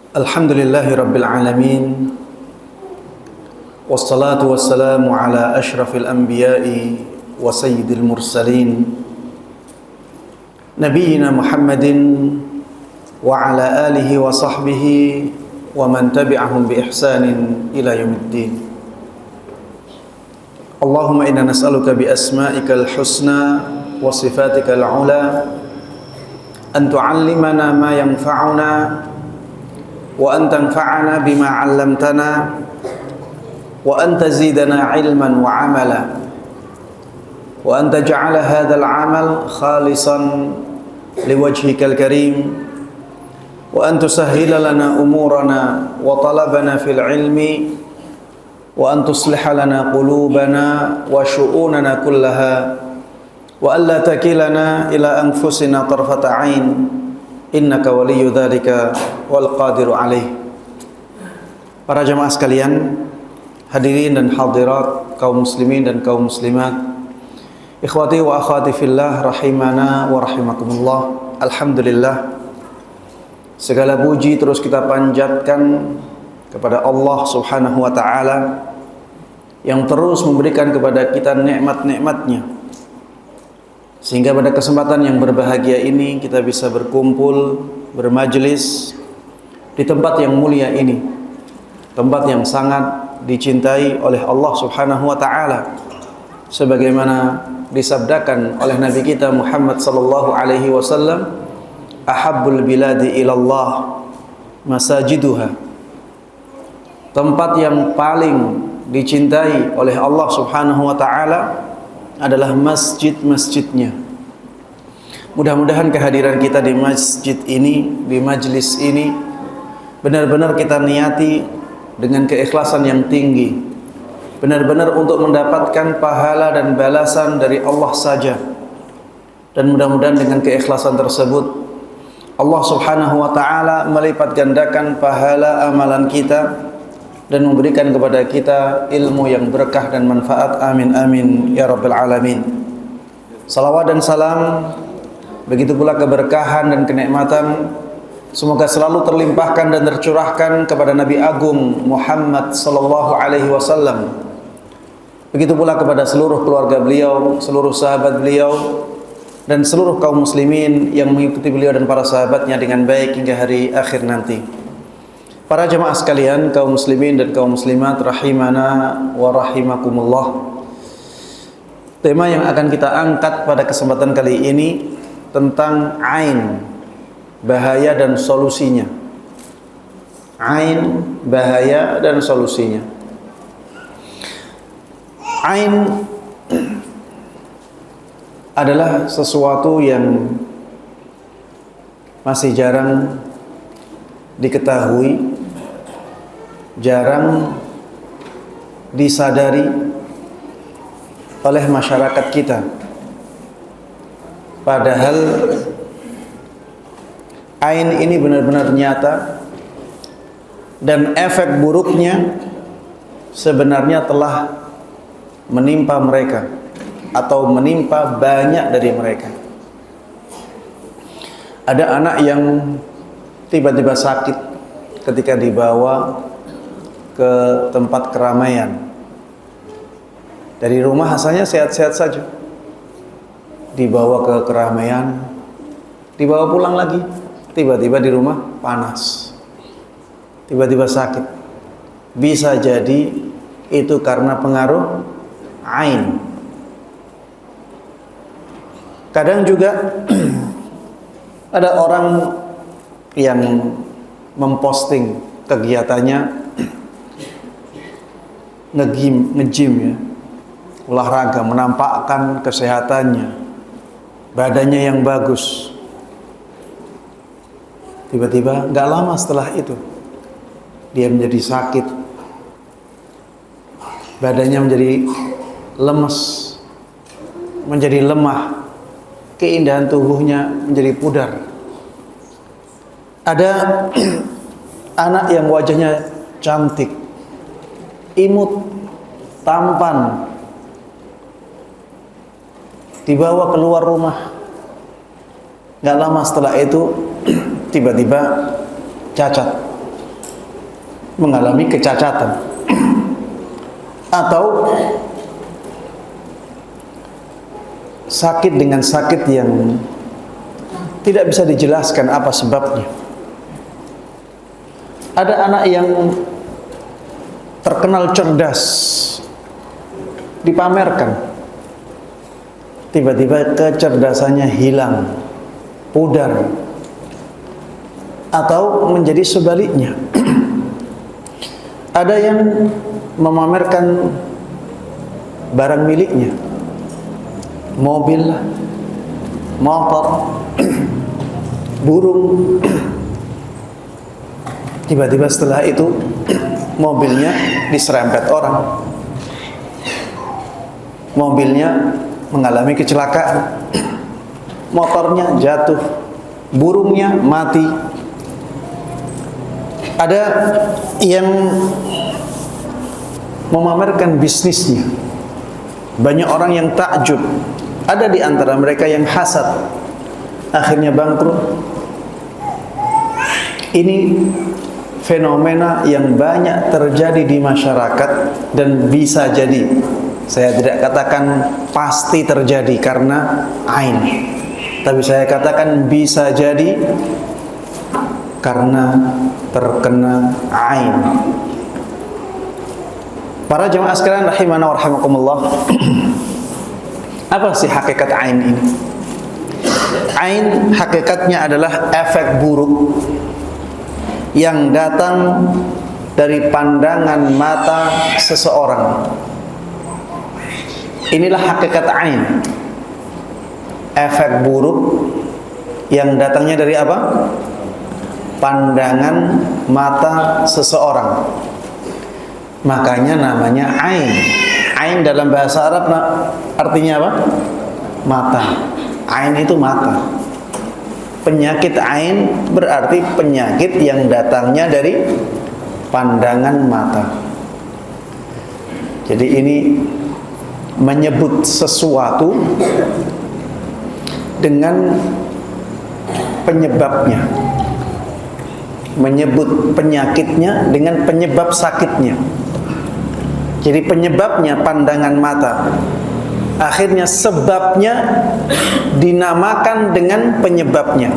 Alhamdulillahi Rabbil Alamin. Wassalatu wassalamu ala ashrafil anbiya'i wa sayyidil mursalin Nabiyyina Muhammadin wa ala alihi wa sahbihi wa man tabi'ahum bi ihsanin ila yaumiddin. Allahumma inna nas'aluka bi asma'ikal husna wa sifatikal ula an tu'allimana ma yanfa'una wa an tanfa'ana bima 'allamtana wa an tazidana 'ilman wa 'amala wa an taj'ala hadzal 'amal khalisan liwajhikal karim wa an tusahhila lana umurana wa talabana fil 'ilmi wa an tusliha lana qulubana wa syu'unana kullaha wa alla takilana ila anfusina tarfata 'ain innaka waliyyu dzalika wal qadiru alaih. Para jamaah sekalian, hadirin dan hadirat, kaum muslimin dan kaum muslimat, ikhwati wa akhwati fillah rahimana wa rahimakumullah. Alhamdulillah, segala puji terus kita panjatkan kepada Allah Subhanahu wa taala yang terus memberikan kepada kita nikmat-nikmatnya, sehingga pada kesempatan yang berbahagia ini kita bisa berkumpul, bermajelis di tempat yang mulia ini, tempat yang sangat dicintai oleh Allah Subhanahu wa taala, sebagaimana disabdakan oleh Nabi kita Muhammad sallallahu alaihi wasallam, ahabbul biladi ilallah masajiduha. Tempat yang paling dicintai oleh Allah Subhanahu wa taala adalah masjid-masjidnya. Mudah-mudahan kehadiran kita di masjid ini, di majlis ini, benar-benar kita niati dengan keikhlasan yang tinggi, benar-benar untuk mendapatkan pahala dan balasan dari Allah saja. Dan mudah-mudahan dengan keikhlasan tersebut Allah Subhanahu wa taala melipat gandakan pahala amalan kita dan memberikan kepada kita ilmu yang berkah dan manfaat. Amin amin ya rabbal alamin. Salawat dan salam, begitu pula keberkahan dan kenikmatan, semoga selalu terlimpahkan dan tercurahkan kepada Nabi Agung Muhammad sallallahu alaihi wasallam. Begitu pula kepada seluruh keluarga beliau, seluruh sahabat beliau, dan seluruh kaum muslimin yang mengikuti beliau dan para sahabatnya dengan baik hingga hari akhir nanti. Para jemaah sekalian, kaum muslimin dan kaum muslimat rahimana wa rahimakumullah. Tema yang akan kita angkat pada kesempatan kali ini tentang ain, bahaya dan solusinya. Ain, bahaya dan solusinya. Ain adalah sesuatu yang masih jarang diketahui, jarang disadari oleh masyarakat kita. Padahal ain ini benar-benar nyata dan efek buruknya sebenarnya telah menimpa mereka atau menimpa banyak dari mereka. Ada anak yang tiba-tiba sakit ketika dibawa ke tempat keramaian. Dari rumah asalnya sehat-sehat saja, dibawa ke keramaian, dibawa pulang lagi, tiba-tiba di rumah panas, tiba-tiba sakit. Bisa jadi itu karena pengaruh ain. Kadang juga ada orang yang memposting kegiatannya nge-gym ya, olahraga, menampakkan kesehatannya, badannya yang bagus. Tiba-tiba gak lama setelah itu dia menjadi sakit, badannya menjadi lemes, menjadi lemah, keindahan tubuhnya menjadi pudar. Ada anak yang wajahnya cantik, imut, tampan, dibawa keluar rumah. Gak lama setelah itu tiba-tiba cacat, mengalami kecacatan atau sakit dengan sakit yang tidak bisa dijelaskan apa sebabnya. Ada anak yang terkenal cerdas, dipamerkan, tiba-tiba kecerdasannya hilang, pudar, atau menjadi sebaliknya. Ada yang memamerkan barang miliknya, mobil, motor, burung. Tiba-tiba setelah itu mobilnya diserempet orang, mobilnya mengalami kecelakaan, motornya jatuh, burungnya mati. Ada yang memamerkan bisnisnya, banyak orang yang takjub. Ada di antara mereka yang hasad, akhirnya bangkrut. Ini fenomena yang banyak terjadi di masyarakat dan bisa jadi, saya tidak katakan pasti terjadi karena ain, tapi saya katakan bisa jadi karena terkena ain. Para jemaah sekalian rahimana wa rahimakumullah, apa sih hakikat ain ini? Ain hakikatnya adalah efek buruk yang datang dari pandangan mata seseorang. Inilah hakikat ain. Efek buruk yang datangnya dari apa? Pandangan mata seseorang. Makanya namanya ain. Ain dalam bahasa Arab artinya apa? Mata. Ain itu mata. Penyakit ain berarti penyakit yang datangnya dari pandangan mata. Jadi ini menyebut sesuatu dengan penyebabnya, menyebut penyakitnya dengan penyebab sakitnya. Jadi penyebabnya pandangan mata, akhirnya sebabnya dinamakan dengan penyebabnya.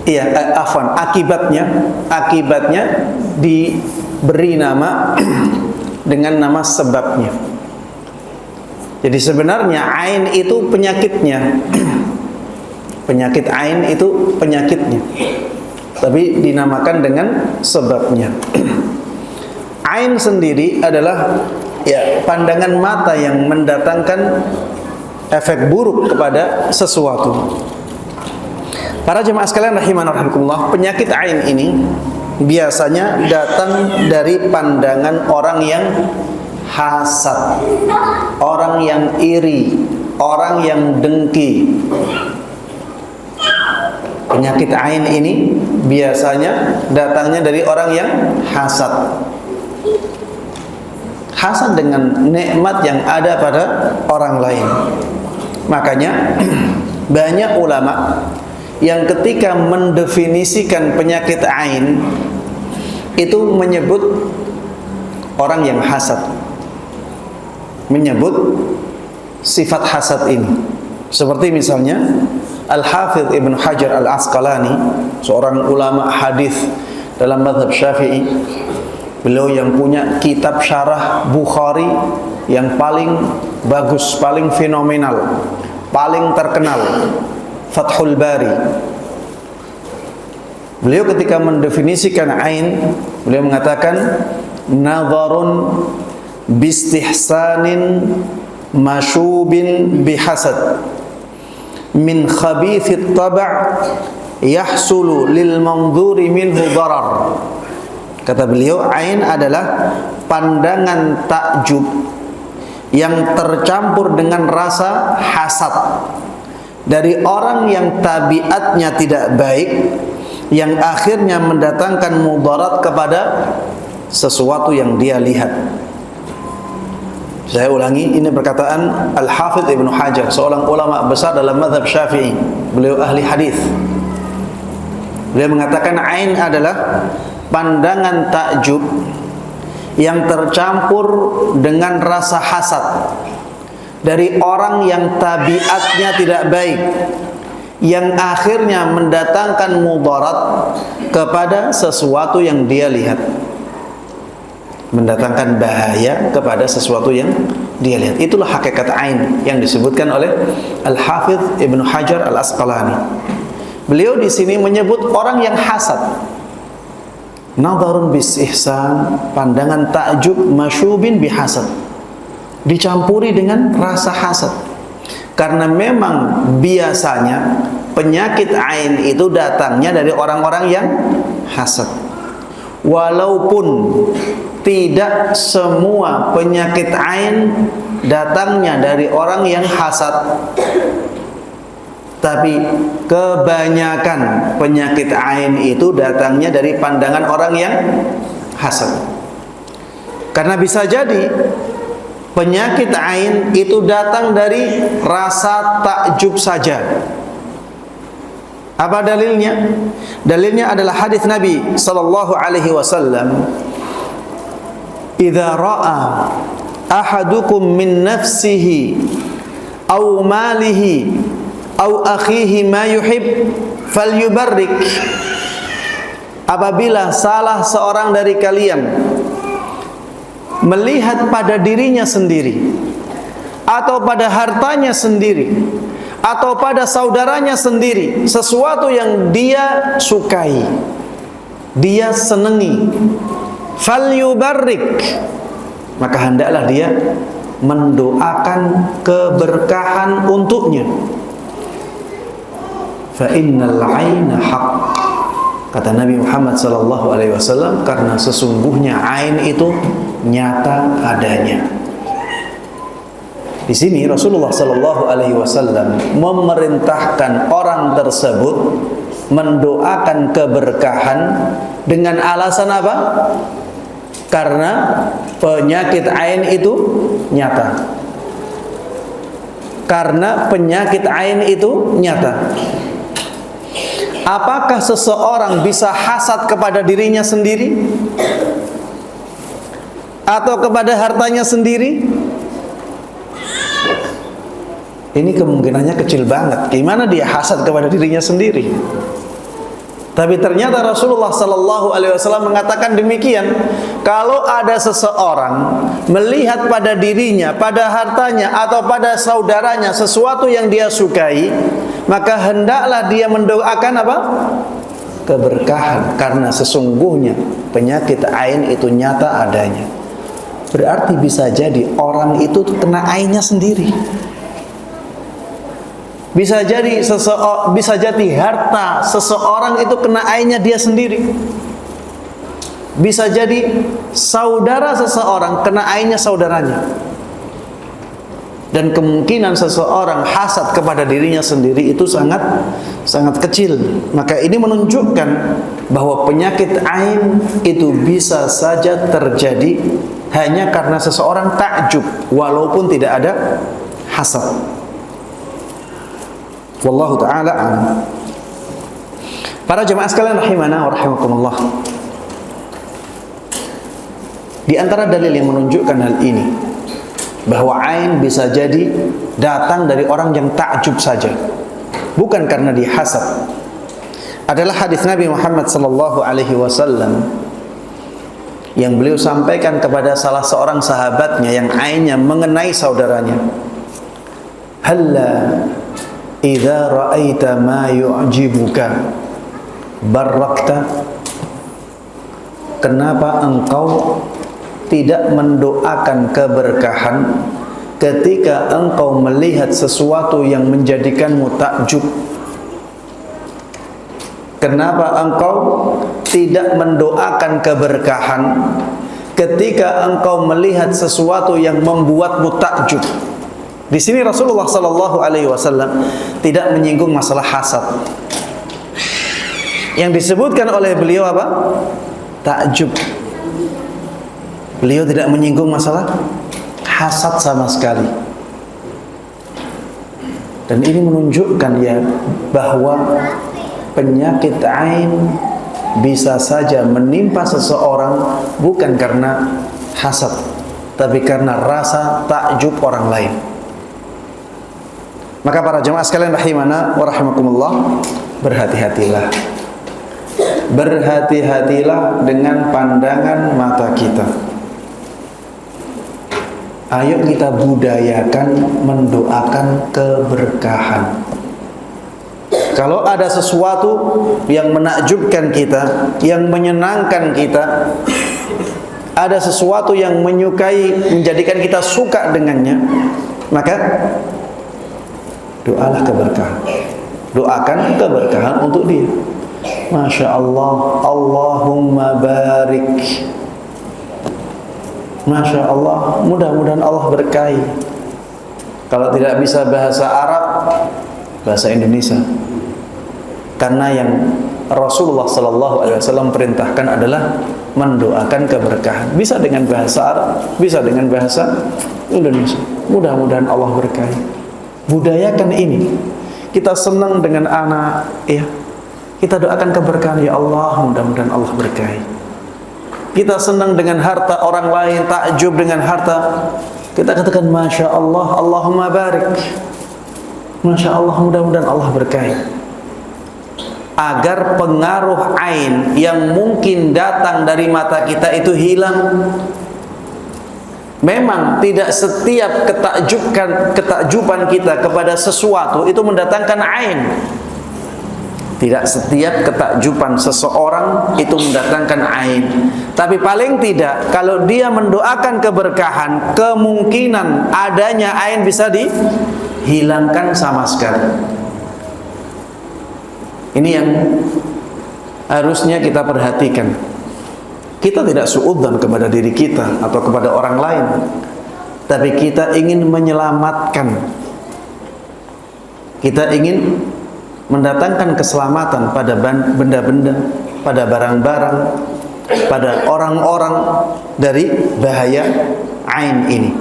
Iya, akibatnya diberi nama dengan nama sebabnya. Jadi sebenarnya ain itu penyakitnya. Penyakit ain itu penyakitnya, tapi dinamakan dengan sebabnya. Ain sendiri adalah pandangan mata yang mendatangkan efek buruk kepada sesuatu. Para jemaah sekalian rahimana rahimakumullah, penyakit ain ini biasanya datang dari pandangan orang yang hasad, orang yang iri, orang yang dengki. Penyakit ain ini biasanya datangnya dari orang yang hasad. Hasad dengan nikmat yang ada pada orang lain. Makanya banyak ulama yang ketika mendefinisikan penyakit ain itu menyebut orang yang hasad, menyebut sifat hasad ini. Seperti misalnya Al-Hafidh Ibn Hajar Al-Asqalani, seorang ulama hadis dalam mazhab Syafi'i. Beliau yang punya kitab syarah Bukhari yang paling bagus, paling fenomenal, paling terkenal, Fathul Bari. Beliau ketika mendefinisikan ain, beliau mengatakan nadharun bistihsanin masyubin bihasad min khabithit taba' yahsulu lil manzuri minhu darar. Kata beliau, ain adalah pandangan takjub yang tercampur dengan rasa hasad dari orang yang tabiatnya tidak baik, yang akhirnya mendatangkan mudarat kepada sesuatu yang dia lihat. Saya ulangi, ini perkataan Al-Hafidh Ibn Hajar, seorang ulama besar dalam mazhab Syafi'i. Beliau ahli hadis. Beliau mengatakan ain adalah pandangan takjub yang tercampur dengan rasa hasad dari orang yang tabiatnya tidak baik, yang akhirnya mendatangkan mudarat kepada sesuatu yang dia lihat, mendatangkan bahaya kepada sesuatu yang dia lihat. Itulah hakikat ain yang disebutkan oleh Al-Hafidz Ibnu Hajar Al-Asqalani. Beliau di sini menyebut orang yang hasad, nadharun bis ihsan, pandangan takjub masyubin bihasad, dicampuri dengan rasa hasad. Karena memang biasanya penyakit ain itu datangnya dari orang-orang yang hasad. Walaupun tidak semua penyakit ain datangnya dari orang yang hasad, tapi kebanyakan penyakit ain itu datangnya dari pandangan orang yang hasad. Karena bisa jadi penyakit ain itu datang dari rasa takjub saja. Apa dalilnya? Dalilnya adalah hadis Nabi sallallahu alaihi wasallam, "Idza ra'a ahadukum min nafsihi aw malihi aw akhihi ma yuhib falyubarrik." Apabila salah seorang dari kalian melihat pada dirinya sendiri atau pada hartanya sendiri atau pada saudaranya sendiri sesuatu yang dia sukai, dia senangi, falyubarrik, maka hendaklah dia mendoakan keberkahan untuknya. Fa innal 'aina haqq, kata Nabi Muhammad sallallahu alaihi wasallam, karena sesungguhnya ain itu nyata adanya. Di sini Rasulullah sallallahu alaihi wasallam memerintahkan orang tersebut mendoakan keberkahan dengan alasan apa? Karena penyakit ain itu nyata. Karena penyakit ain itu nyata. Apakah seseorang bisa hasad kepada dirinya sendiri? Atau kepada hartanya sendiri? Ini kemungkinannya kecil banget. Gimana dia hasad kepada dirinya sendiri? Tapi ternyata Rasulullah sallallahu alaihi wasallam mengatakan demikian. Kalau ada seseorang melihat pada dirinya, pada hartanya atau pada saudaranya sesuatu yang dia sukai, maka hendaklah dia mendoakan apa? Keberkahan, karena sesungguhnya penyakit ain itu nyata adanya. Berarti bisa jadi orang itu kena ainnya sendiri. Bisa jadi harta seseorang itu kena ainnya dia sendiri. Bisa jadi saudara seseorang kena ainnya saudaranya. Dan kemungkinan seseorang hasad kepada dirinya sendiri itu sangat kecil. Maka ini menunjukkan bahwa penyakit ain itu bisa saja terjadi hanya karena seseorang takjub, walaupun tidak ada hasad. Wallahu ta'ala a'lam. Para jemaah sekalian rahimana wa rahimakumullah, di antara dalil yang menunjukkan hal ini, bahwa ain bisa jadi datang dari orang yang takjub saja, bukan karena dia hasad, adalah hadis Nabi Muhammad sallallahu alaihi wasallam yang beliau sampaikan kepada salah seorang sahabatnya yang ainnya mengenai saudaranya. Halla idza ra'aita ma yu'jibuka barakta, kenapa engkau tidak mendoakan keberkahan ketika engkau melihat sesuatu yang menjadikanmu takjub? Kenapa engkau tidak mendoakan keberkahan ketika engkau melihat sesuatu yang membuatmu takjub? Di sini Rasulullah sallallahu alaihi wasallam tidak menyinggung masalah hasad. Yang disebutkan oleh beliau apa? Takjub. Beliau tidak menyinggung masalah hasad sama sekali. Dan ini menunjukkan ya bahwa penyakit ain bisa saja menimpa seseorang bukan karena hasad, tapi karena rasa takjub orang lain. Maka para jemaah sekalian rahimana wa rahimakumullah, berhati-hatilah. Berhati-hatilah dengan pandangan mata kita. Ayo kita budayakan mendoakan keberkahan. Kalau ada sesuatu yang menakjubkan kita, yang menyenangkan kita, ada sesuatu yang menyukai, menjadikan kita suka dengannya, maka doalah keberkahan. Doakan keberkahan untuk dia. Masya Allah, Allahumma barik. Masya Allah, mudah-mudahan Allah berkahi. Kalau tidak bisa bahasa Arab, bahasa Indonesia. Karena yang Rasulullah Sallallahu Alaihi Wasallam perintahkan adalah mendoakan keberkahan. Bisa dengan bahasa Arab, bisa dengan bahasa Indonesia. Mudah-mudahan Allah berkahi. Budayakan ini. Kita senang dengan anak, ya. Kita doakan keberkahan, ya Allah, mudah-mudahan Allah berkahi. Kita senang dengan harta orang lain, takjub dengan harta, kita katakan Masya Allah, Allahumma barik. Masya Allah, mudah-mudahan Allah berkahi. Agar pengaruh ain yang mungkin datang dari mata kita itu hilang. Memang tidak setiap ketakjuban kita kepada sesuatu itu mendatangkan ain. Tidak setiap ketakjuban seseorang itu mendatangkan ain. Tapi paling tidak, kalau dia mendoakan keberkahan, kemungkinan adanya ain bisa dihilangkan sama sekali. Ini yang harusnya kita perhatikan. Kita tidak suudzon kepada diri kita atau kepada orang lain, tapi kita ingin menyelamatkan. Kita ingin mendatangkan keselamatan pada benda-benda, pada barang-barang, pada orang-orang dari bahaya ain ini.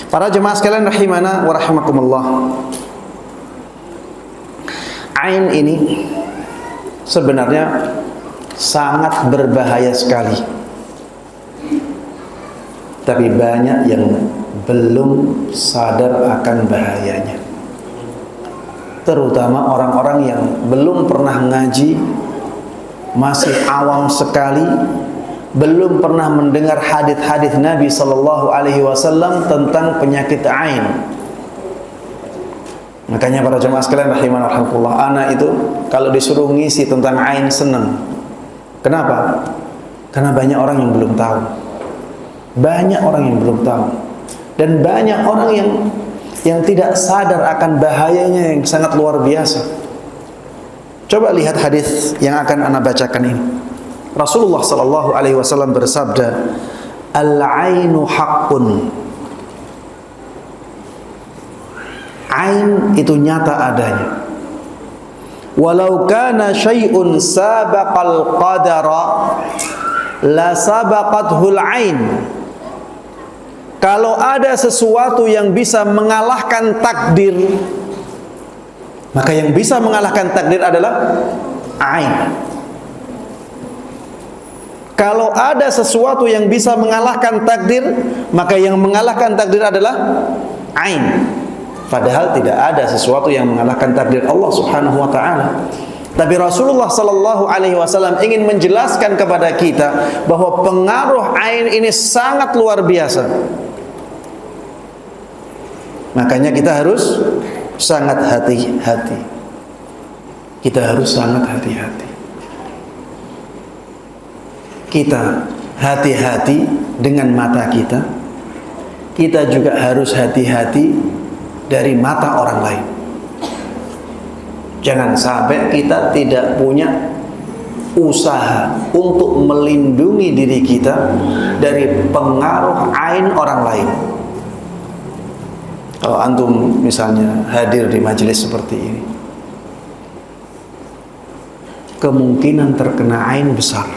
Para jemaah sekalian rahimana wa rahimakumullah, ain ini sebenarnya sangat berbahaya sekali. Tapi banyak yang belum sadar akan bahayanya. Terutama orang-orang yang belum pernah ngaji, masih awam sekali, belum pernah mendengar hadis-hadis Nabi Sallallahu Alaihi Wasallam tentang penyakit ain. Makanya para jemaah sekalian rahimanallah, anak itu kalau disuruh ngisi tentang ain senang. Kenapa? Karena banyak orang yang belum tahu. Banyak orang yang belum tahu. Dan banyak orang yang tidak sadar akan bahayanya yang sangat luar biasa. Coba lihat hadis yang akan ana bacakan ini. Rasulullah sallallahu alaihi wasallam bersabda, "Al-ainu haqqun." Ain itu nyata adanya. Walau kana syai'un sabaqal qadara la sabaqathul ain. Kalau ada sesuatu yang bisa mengalahkan takdir, maka yang bisa mengalahkan takdir adalah ain. Kalau ada sesuatu yang bisa mengalahkan takdir, maka yang mengalahkan takdir adalah ain. Padahal tidak ada sesuatu yang mengalahkan takdir Allah Subhanahu wa taala. Tapi Rasulullah sallallahu alaihi wasallam ingin menjelaskan kepada kita bahwa pengaruh ain ini sangat luar biasa. Makanya kita harus sangat hati-hati. Kita harus sangat hati-hati. Kita hati-hati dengan mata kita. Kita juga harus hati-hati dari mata orang lain. Jangan sampai kita tidak punya usaha untuk melindungi diri kita dari pengaruh ain orang lain. Kalau antum misalnya hadir di majelis seperti ini, kemungkinan terkena ain besar.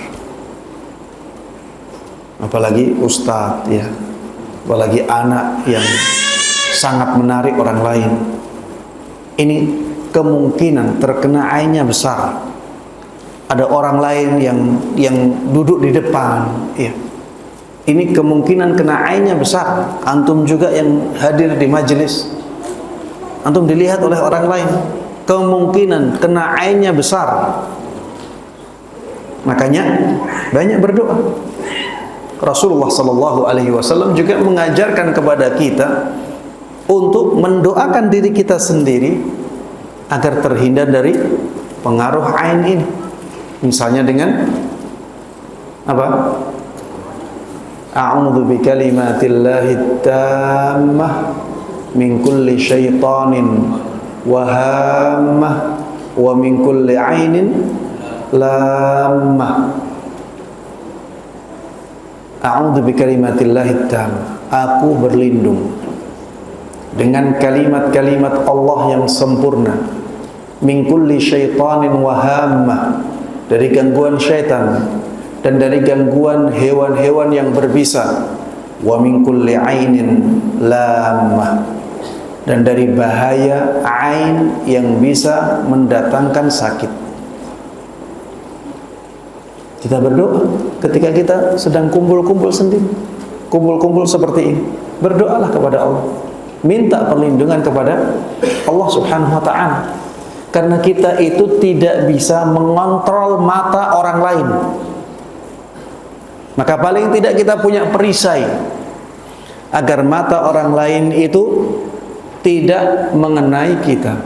Apalagi ustadz, ya, apalagi anak yang sangat menarik orang lain. Ini kemungkinan terkena ainnya besar. ada orang lain yang duduk di depan, ya. Ini kemungkinan kena ainnya besar. Antum juga yang hadir di majelis, antum dilihat oleh orang lain, kemungkinan kena ainnya besar. Makanya banyak berdoa. Rasulullah sallallahu alaihi wasallam juga mengajarkan kepada kita untuk mendoakan diri kita sendiri agar terhindar dari pengaruh ain ini. Misalnya dengan apa? A'udzu bikalimatillahi tammah min kulli syaitanin wa hammah wa min kulli ainin lammah. A'udzu bikalimatillahi tammah. Aku berlindung dengan kalimat-kalimat Allah yang sempurna. Min kulli syaitanin wa hammah, dari gangguan syaitan dan dari gangguan hewan-hewan yang berbisa. Wa min kulli ainin lammah, dan dari bahaya ain yang bisa mendatangkan sakit. Kita berdoa ketika kita sedang kumpul-kumpul sendiri, kumpul-kumpul seperti ini, berdoalah kepada Allah, minta perlindungan kepada Allah Subhanahu wa ta'ala. Karena kita itu tidak bisa mengontrol mata orang lain. Maka paling tidak kita punya perisai agar mata orang lain itu tidak mengenai kita.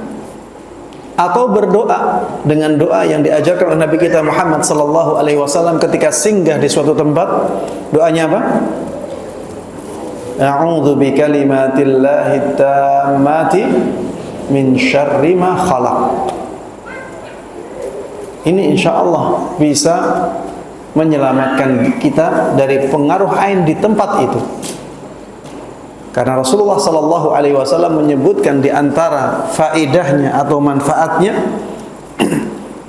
Atau berdoa dengan doa yang diajarkan oleh Nabi kita Muhammad sallallahu alaihi wasallam ketika singgah di suatu tempat. Doanya apa? A'udzu bikalimatillahi tammati min syarri ma khalaq. Ini insyaallah bisa menyelamatkan kita dari pengaruh ain di tempat itu. Karena Rasulullah sallallahu alaihi wasallam menyebutkan di antara faedahnya atau manfaatnya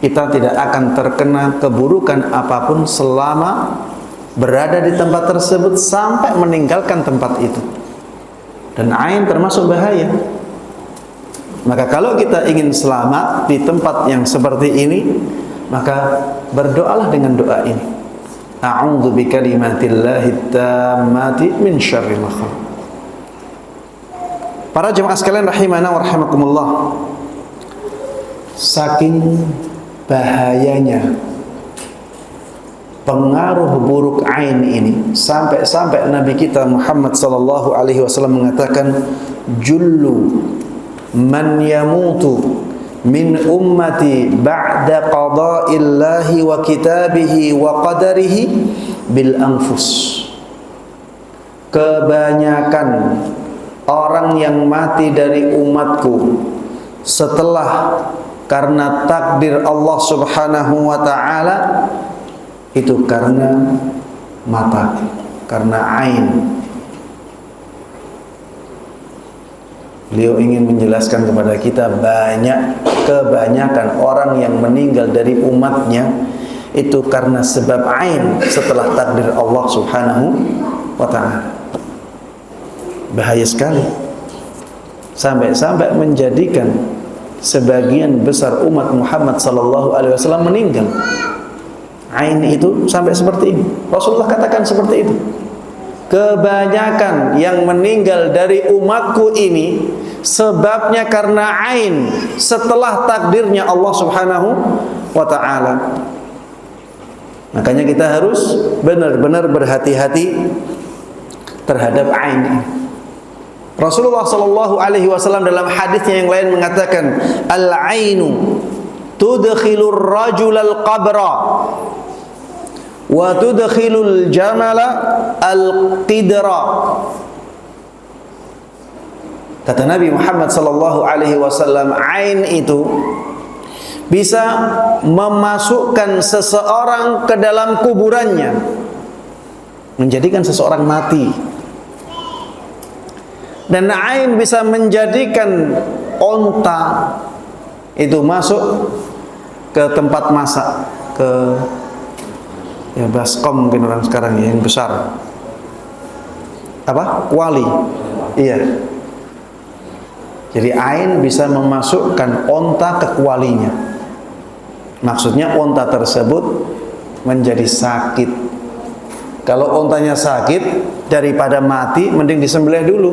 kita tidak akan terkena keburukan apapun selama berada di tempat tersebut sampai meninggalkan tempat itu. Dan ain termasuk bahaya. Maka kalau kita ingin selamat di tempat yang seperti ini, maka berdoalah dengan doa ini. A'udzu bikalimatillahi tammati min syarri ma khalaq. Para jemaah sekalian rahimana wa rahimakumullah, saking bahayanya pengaruh buruk ain ini, sampai-sampai Nabi kita Muhammad sallallahu alaihi wasallam mengatakan, jullu man yamutu min ummati ba'da qada'illahi wa kitabihi wa qadarihi bil anfus. Kebanyakan orang yang mati dari umatku setelah karena takdir Allah Subhanahu wa ta'ala itu karena mata, karena ain. Beliau ingin menjelaskan kepada kita kebanyakan orang yang meninggal dari umatnya itu karena sebab ain setelah takdir Allah Subhanahu wa ta'ala. Bahaya sekali. Sampai-sampai menjadikan sebagian besar umat Muhammad sallallahu alaihi wasallam meninggal. Ain itu sampai seperti ini. Rasulullah katakan seperti itu. Kebanyakan yang meninggal dari umatku ini sebabnya karena ain setelah takdirnya Allah Subhanahu wa ta'ala. Makanya kita harus benar-benar berhati-hati terhadap ain ini. Rasulullah sallallahu alaihi wasallam dalam hadisnya yang lain mengatakan, al-ainu tudkhilur rajulal qabra wa tudkhilul jamala al-qidra. Kata Nabi Muhammad sallallahu alaihi wasallam, ain itu bisa memasukkan seseorang ke dalam kuburannya, menjadikan seseorang mati. Dan ain bisa menjadikan onta itu masuk ke tempat masak, ke ya baskom mungkin orang sekarang ya, yang besar. Apa? Kuali. Iya. Jadi ain bisa memasukkan onta ke kualinya. Maksudnya unta tersebut menjadi sakit. Kalau untanya sakit, daripada mati mending disembelih dulu.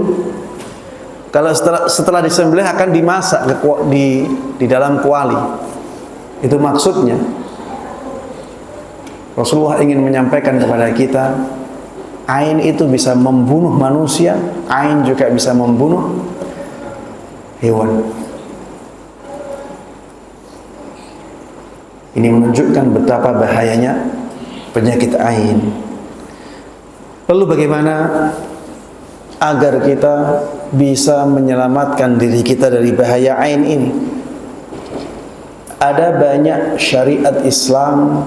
Kalau setelah disembelih akan dimasak di dalam kuali. Itu maksudnya. Rasulullah ingin menyampaikan kepada kita, ain itu bisa membunuh manusia, ain juga bisa membunuh hewan. Ini menunjukkan betapa bahayanya penyakit ain. Lalu bagaimana agar kita bisa menyelamatkan diri kita dari bahaya ain ini? Ada banyak syariat Islam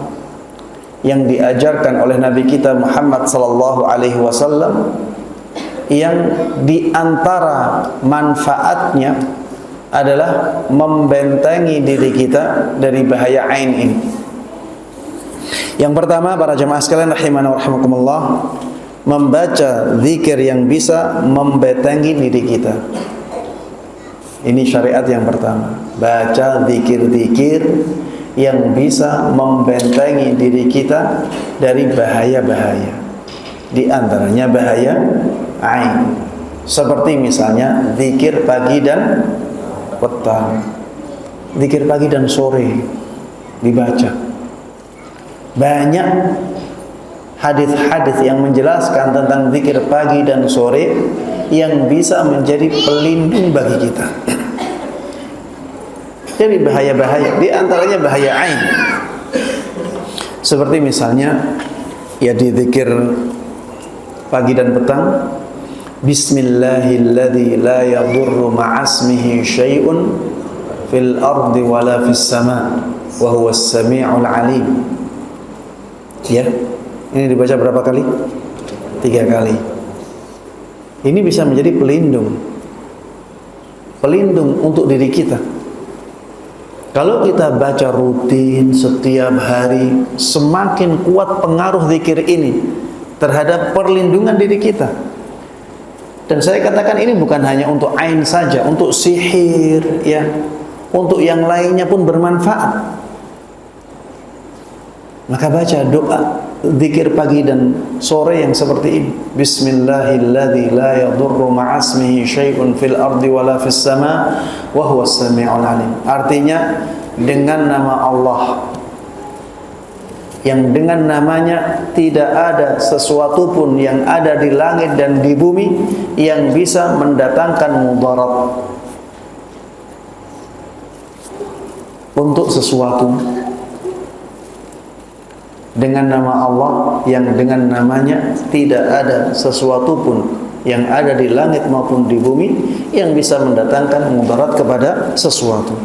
yang diajarkan oleh Nabi kita Muhammad sallallahu alaihi wasallam, yang diantara manfaatnya adalah membentengi diri kita dari bahaya ain ini. Yang pertama, para jemaah sekalian rahimana wa rahimakumullah, membaca zikir yang bisa membentengi diri kita. Ini syariat yang pertama. Baca zikir-zikir yang bisa membentengi diri kita dari bahaya-bahaya. Di antaranya bahaya ain. Seperti misalnya zikir pagi dan petang, zikir pagi dan sore dibaca. Banyak hadis-hadis yang menjelaskan tentang zikir pagi dan sore yang bisa menjadi pelindung bagi kita dari bahaya-bahaya, di antaranya bahaya ain. Seperti misalnya ya di zikir pagi dan petang, Bismillahilladzi la yadurru ma'asmihi syai'un fil ardi wala fis sama' wa huwas sami'ul alim. Ya, ini dibaca berapa kali? 3 kali. Ini bisa menjadi pelindung untuk diri kita. Kalau kita baca rutin setiap hari, semakin kuat pengaruh zikir ini terhadap perlindungan diri kita. Dan saya katakan ini bukan hanya untuk ain saja, untuk sihir, ya, untuk yang lainnya pun bermanfaat. Maka baca doa zikir pagi dan sore yang seperti ini. Bismillahilladzi la yadurru ma'asmihi syai'un fil ardi wala fis sama' wa huwas sami'ul alim. Artinya, dengan nama Allah yang dengan namanya tidak ada sesuatu pun yang ada di langit dan di bumi yang bisa mendatangkan mudarat untuk sesuatu. Dengan nama Allah yang dengan namanya tidak ada sesuatu pun yang ada di langit maupun di bumi yang bisa mendatangkan mudarat kepada sesuatu.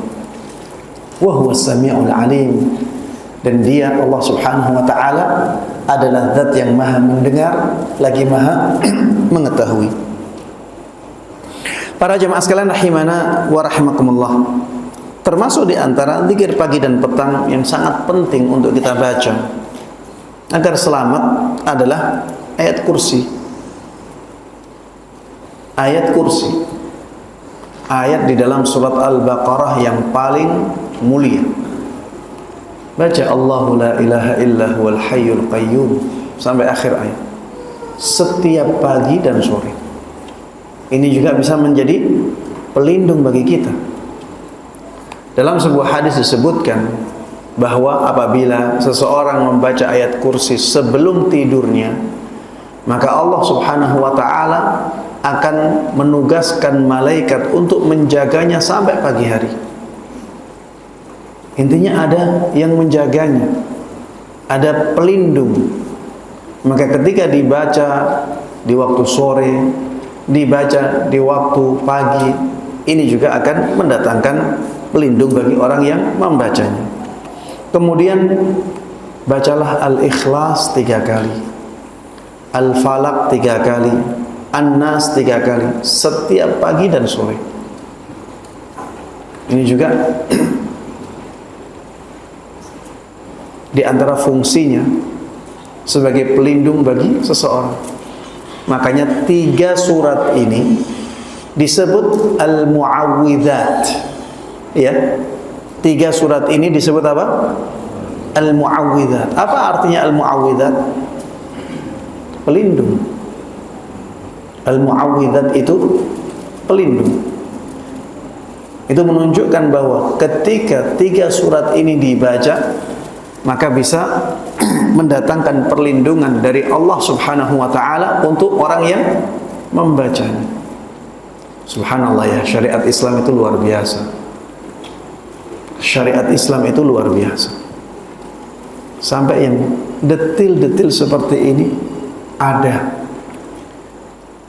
Wa huwas sami'ul alim. Dan dia, Allah subhanahu wa ta'ala, adalah zat yang maha mendengar lagi maha mengetahui. Para jemaah sekalian rahimana wa rahimakumullah, termasuk di antara zikir pagi dan petang yang sangat penting untuk kita baca agar selamat adalah ayat kursi. Ayat kursi, ayat di dalam surat Al-Baqarah yang paling mulia. Baca Allahu la ilaha illa huwal hayyul qayyum sampai akhir ayat setiap pagi dan sore. Ini juga bisa menjadi pelindung bagi kita. Dalam sebuah hadis disebutkan bahwa apabila seseorang membaca ayat kursi sebelum tidurnya, maka Allah subhanahu wa ta'ala akan menugaskan malaikat untuk menjaganya sampai pagi hari. Intinya ada yang menjaganya, ada pelindung. Maka ketika dibaca di waktu sore, dibaca di waktu pagi, ini juga akan mendatangkan pelindung bagi orang yang membacanya. Kemudian bacalah Al-Ikhlas 3 kali, Al-Falaq 3 kali, An-Nas 3 kali setiap pagi dan sore. Ini juga di antara fungsinya sebagai pelindung bagi seseorang. Makanya 3 surat ini disebut Al-Mu'awwidzat, ya. 3 3 surat ini disebut apa? Al-Mu'awwidzat. Apa artinya Al-Mu'awwidzat? Pelindung. Al-Mu'awwidzat itu pelindung. Itu menunjukkan bahwa ketika 3 surat ini dibaca, maka bisa mendatangkan perlindungan dari Allah Subhanahu wa taala untuk orang yang membacanya. Subhanallah ya, syariat Islam itu luar biasa. Syariat Islam itu luar biasa. Sampai yang detil-detil seperti ini ada.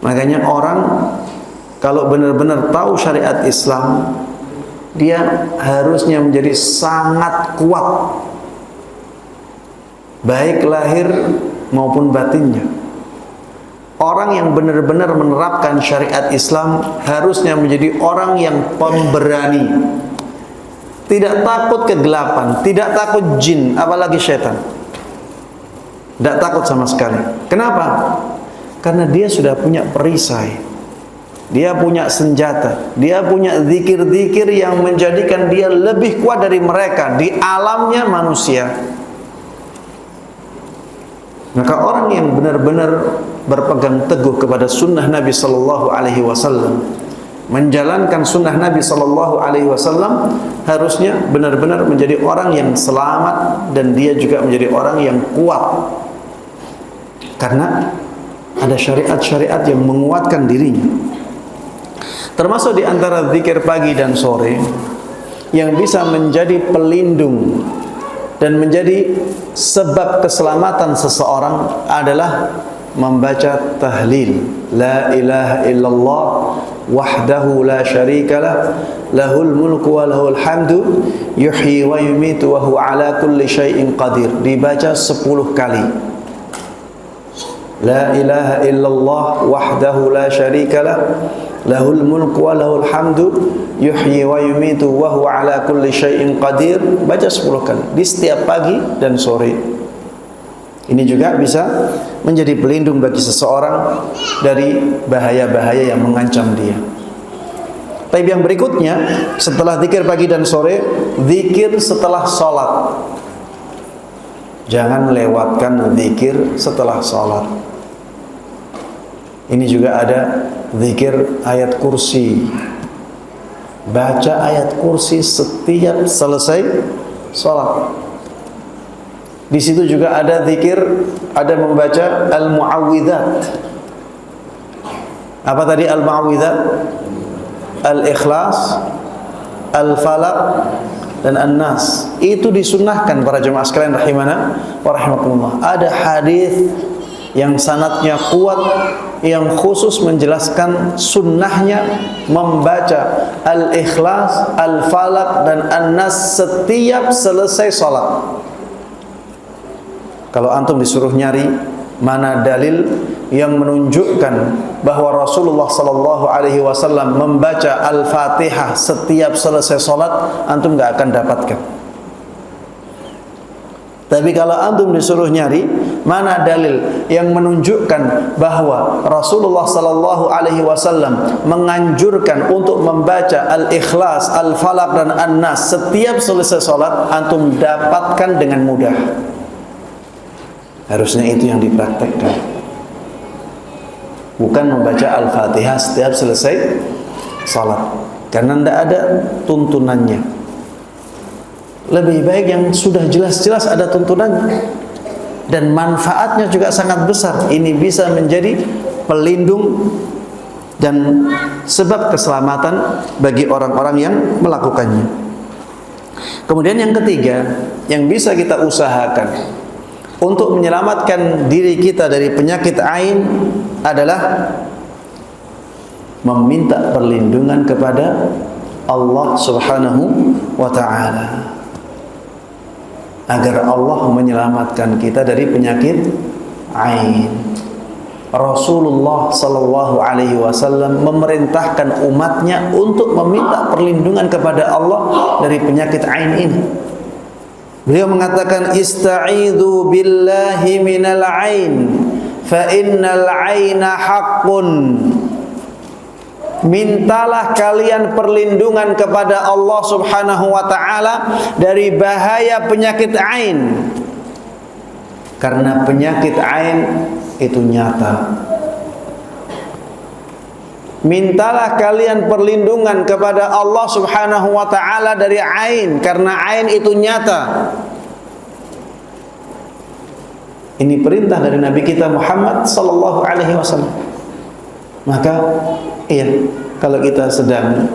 Makanya orang kalau benar-benar tahu syariat Islam, dia harusnya menjadi sangat kuat, baik lahir maupun batinnya. Orang yang benar-benar menerapkan syariat Islam harusnya menjadi orang yang pemberani, tidak takut kegelapan, tidak takut jin, apalagi syaitan. Tidak takut sama sekali. Kenapa? Karena dia sudah punya perisai, dia punya senjata, dia punya zikir-zikir yang menjadikan dia lebih kuat dari mereka di alamnya manusia. Maka orang yang benar-benar berpegang teguh kepada sunnah Nabi Sallallahu Alaihi Wasallam, menjalankan sunnah Nabi Sallallahu Alaihi Wasallam, harusnya benar-benar menjadi orang yang selamat, dan dia juga menjadi orang yang kuat, karena ada syariat-syariat yang menguatkan dirinya. Termasuk di antara zikir pagi dan sore yang bisa menjadi pelindung dan menjadi sebab keselamatan seseorang adalah membaca tahlil. La ilaha illallah wahdahu la syarikalah, lahul mulku wa lahul hamdu, yuhyi wa yumitu wa huwa ala kulli syai'in qadir. Dibaca 10 kali. La ilaha illallah wahdahu la syarikalah, lahul mulku wa lahul hamdu, yuhyi wa yumitu wa huwa ala kulli syai'in qadir. Baca 10 kali di setiap pagi dan sore. Ini juga bisa menjadi pelindung bagi seseorang dari bahaya-bahaya yang mengancam dia. Tapi yang berikutnya, setelah zikir pagi dan sore, zikir setelah sholat. Jangan melewatkan zikir setelah sholat. Ini juga ada zikir ayat kursi. Baca ayat kursi setiap selesai sholat. Di situ juga ada zikir, ada membaca al-mu'awwidzat. Apa tadi al-mu'awwidzat? Al-Ikhlas, Al-Falaq, dan An-Nas. Itu disunnahkan para jemaah sekalian rahimana wa rahimakumullah. Ada hadis yang sanadnya kuat yang khusus menjelaskan sunnahnya membaca Al-Ikhlas, Al-Falaq, dan An-Nas setiap selesai sholat. Kalau antum disuruh nyari mana dalil yang menunjukkan bahwa Rasulullah sallallahu alaihi wasallam membaca Al-Fatihah setiap selesai salat, antum enggak akan dapatkan. Tapi kalau antum disuruh nyari mana dalil yang menunjukkan bahwa Rasulullah sallallahu alaihi wasallam menganjurkan untuk membaca Al-Ikhlas, Al-Falaq, dan An-Nas setiap selesai salat, antum dapatkan dengan mudah. Harusnya itu yang dipraktekkan, bukan membaca Al-Fatihah setiap selesai salat, karena tidak ada tuntunannya. Lebih baik yang sudah jelas-jelas ada tuntunannya, dan manfaatnya juga sangat besar. Ini bisa menjadi pelindung dan sebab keselamatan bagi orang-orang yang melakukannya. Kemudian yang ketiga yang bisa kita usahakan untuk menyelamatkan diri kita dari penyakit ain adalah meminta perlindungan kepada Allah Subhanahu wa ta'ala, agar Allah menyelamatkan kita dari penyakit ain. Rasulullah sallallahu alaihi wasallam memerintahkan umatnya untuk meminta perlindungan kepada Allah dari penyakit ain ini. Beliau mengatakan, ista'idhu billahi minal ain fa innal aina haqqun. mintalah kalian perlindungan kepada Allah Subhanahu wa ta'ala dari bahaya penyakit ain, karena penyakit ain itu nyata. Mintalah kalian perlindungan kepada Allah Subhanahu wa ta'ala dari ain, karena ain itu nyata. Ini perintah dari Nabi kita Muhammad sallallahu alaihi wasallam. Maka iya, kalau kita sedang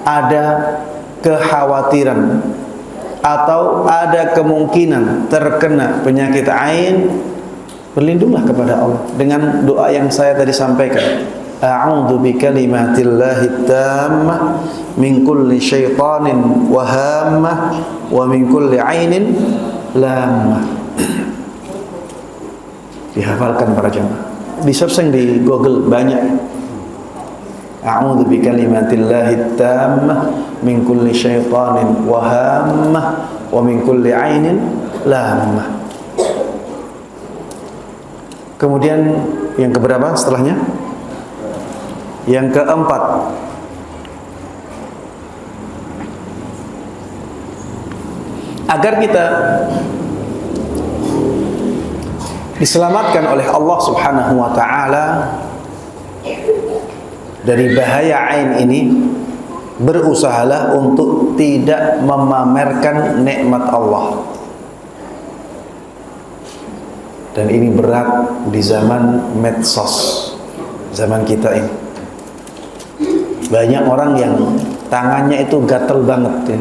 ada kekhawatiran atau ada kemungkinan terkena penyakit ain, berlindunglah kepada Allah dengan doa yang saya tadi sampaikan. A'udzu bikalimatillahi tammah min kulli syaitanin wa hammah wa min kulli ainin lammah. Dihafalkan para jemaah. Di searching di Google banyak. A'udzu bikalimatillahi tammah min kulli syaitanin wa hammah wa min kulli ainin lammah. Kemudian yang keberapa setelahnya? Yang keempat, agar kita diselamatkan oleh Allah Subhanahu wa ta'ala dari bahaya ain ini, berusahalah untuk tidak memamerkan nikmat Allah. Dan ini berat di zaman medsos, zaman kita ini. Banyak orang yang tangannya itu gatel banget ya.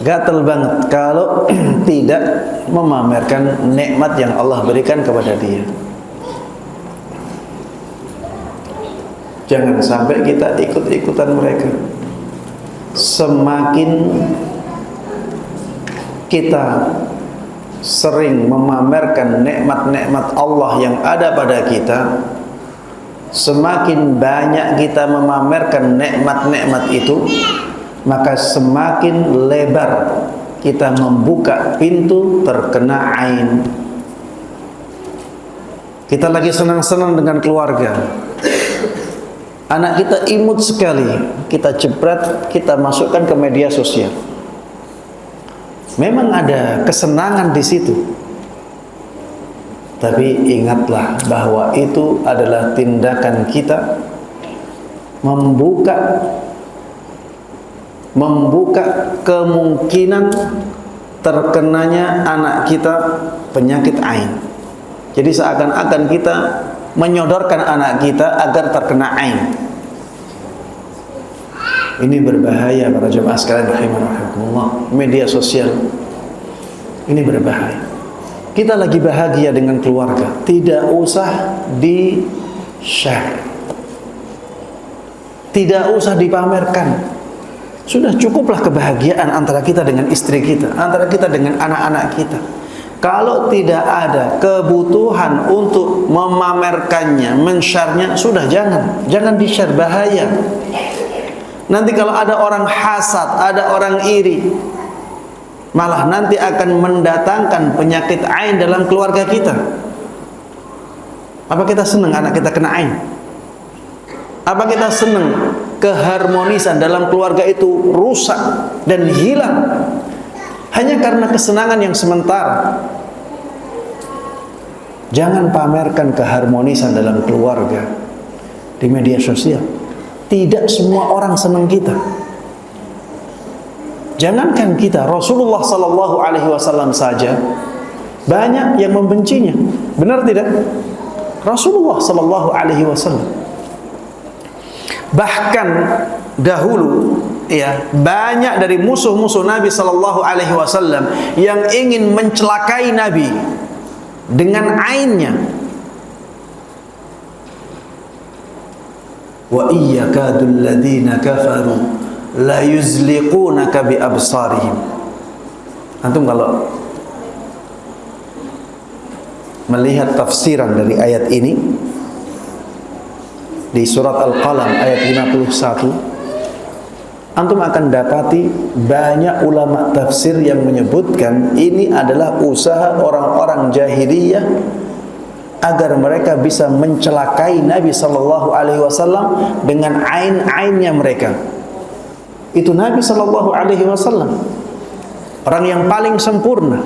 Gatel banget kalau tidak memamerkan nikmat yang Allah berikan kepada dia. Jangan sampai kita ikut-ikutan mereka. Semakin kita sering memamerkan nikmat-nikmat Allah yang ada pada kita, semakin banyak kita memamerkan nikmat-nikmat itu, maka semakin lebar kita membuka pintu terkena ain. Kita lagi senang-senang dengan keluarga, anak kita imut sekali, kita jebret, kita masukkan ke media sosial. Memang ada kesenangan di situ, tapi ingatlah bahwa itu adalah tindakan kita membuka kemungkinan terkenanya anak kita penyakit ain. Jadi seakan-akan kita menyodorkan anak kita agar terkena ain. Ini berbahaya para jemaah sekalian rahimanallah. Media sosial ini berbahaya. Kita lagi bahagia dengan keluarga, tidak usah di-share, tidak usah dipamerkan. Sudah cukuplah kebahagiaan antara kita dengan istri kita, antara kita dengan anak-anak kita. Kalau tidak ada kebutuhan untuk memamerkannya, men-share-nya, sudah jangan di-share, bahaya. Nanti kalau ada orang hasad, ada orang iri, malah nanti akan mendatangkan penyakit ain dalam keluarga kita. Apa kita senang anak kita kena ain? Apa kita senang keharmonisan dalam keluarga itu rusak dan hilang hanya karena kesenangan yang sementara? Jangan pamerkan keharmonisan dalam keluarga di media sosial. Tidak semua orang senang kita. Jangankan kita, Rasulullah sallallahu alaihi wasallam saja banyak yang membencinya. Benar tidak? Rasulullah sallallahu alaihi wasallam. Bahkan dahulu ya, banyak dari musuh-musuh Nabi sallallahu alaihi wasallam yang ingin mencelakai Nabi dengan ainnya. Wa iyyakadul ladzina kafaru la yuzliqunaka bi absarihim. Antum kalau melihat tafsiran dari ayat ini di surat Al-Qalam ayat 51, antum akan dapati banyak ulama tafsir yang menyebutkan ini adalah usaha orang-orang jahiliyah agar mereka bisa mencelakai Nabi sallallahu alaihi wasallam dengan ain-ainnya mereka. Itu Nabi sallallahu alaihi wasallam, orang yang paling sempurna,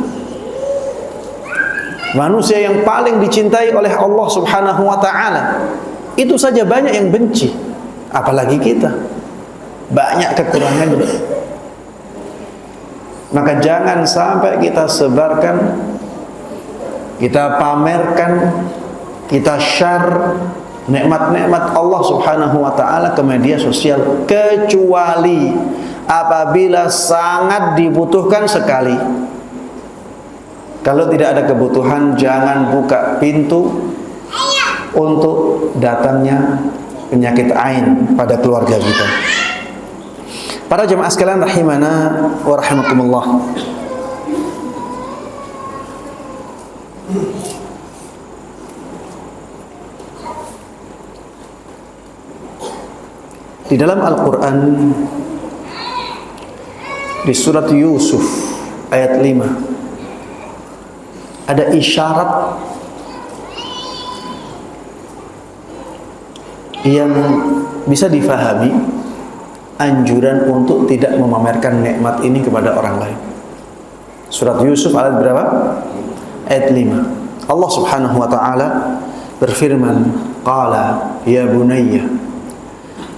manusia yang paling dicintai oleh Allah Subhanahu wa taala. Itu saja banyak yang benci, apalagi kita. Banyak kekurangannya. Maka jangan sampai kita sebarkan, kita pamerkan, kita share nikmat-nikmat Allah Subhanahu wa taala ke media sosial, kecuali apabila sangat dibutuhkan sekali. Kalau tidak ada kebutuhan, jangan buka pintu untuk datangnya penyakit ain pada keluarga kita. Para jemaah sekalian rahimana wa rahimakumullah. Di dalam Al-Quran, di surat Yusuf ayat 5, ada isyarat yang bisa difahami, anjuran untuk tidak memamerkan nikmat ini kepada orang lain. Surat Yusuf ayat berapa? Ayat 5. Allah Subhanahu wa taala berfirman, qala ya bunayya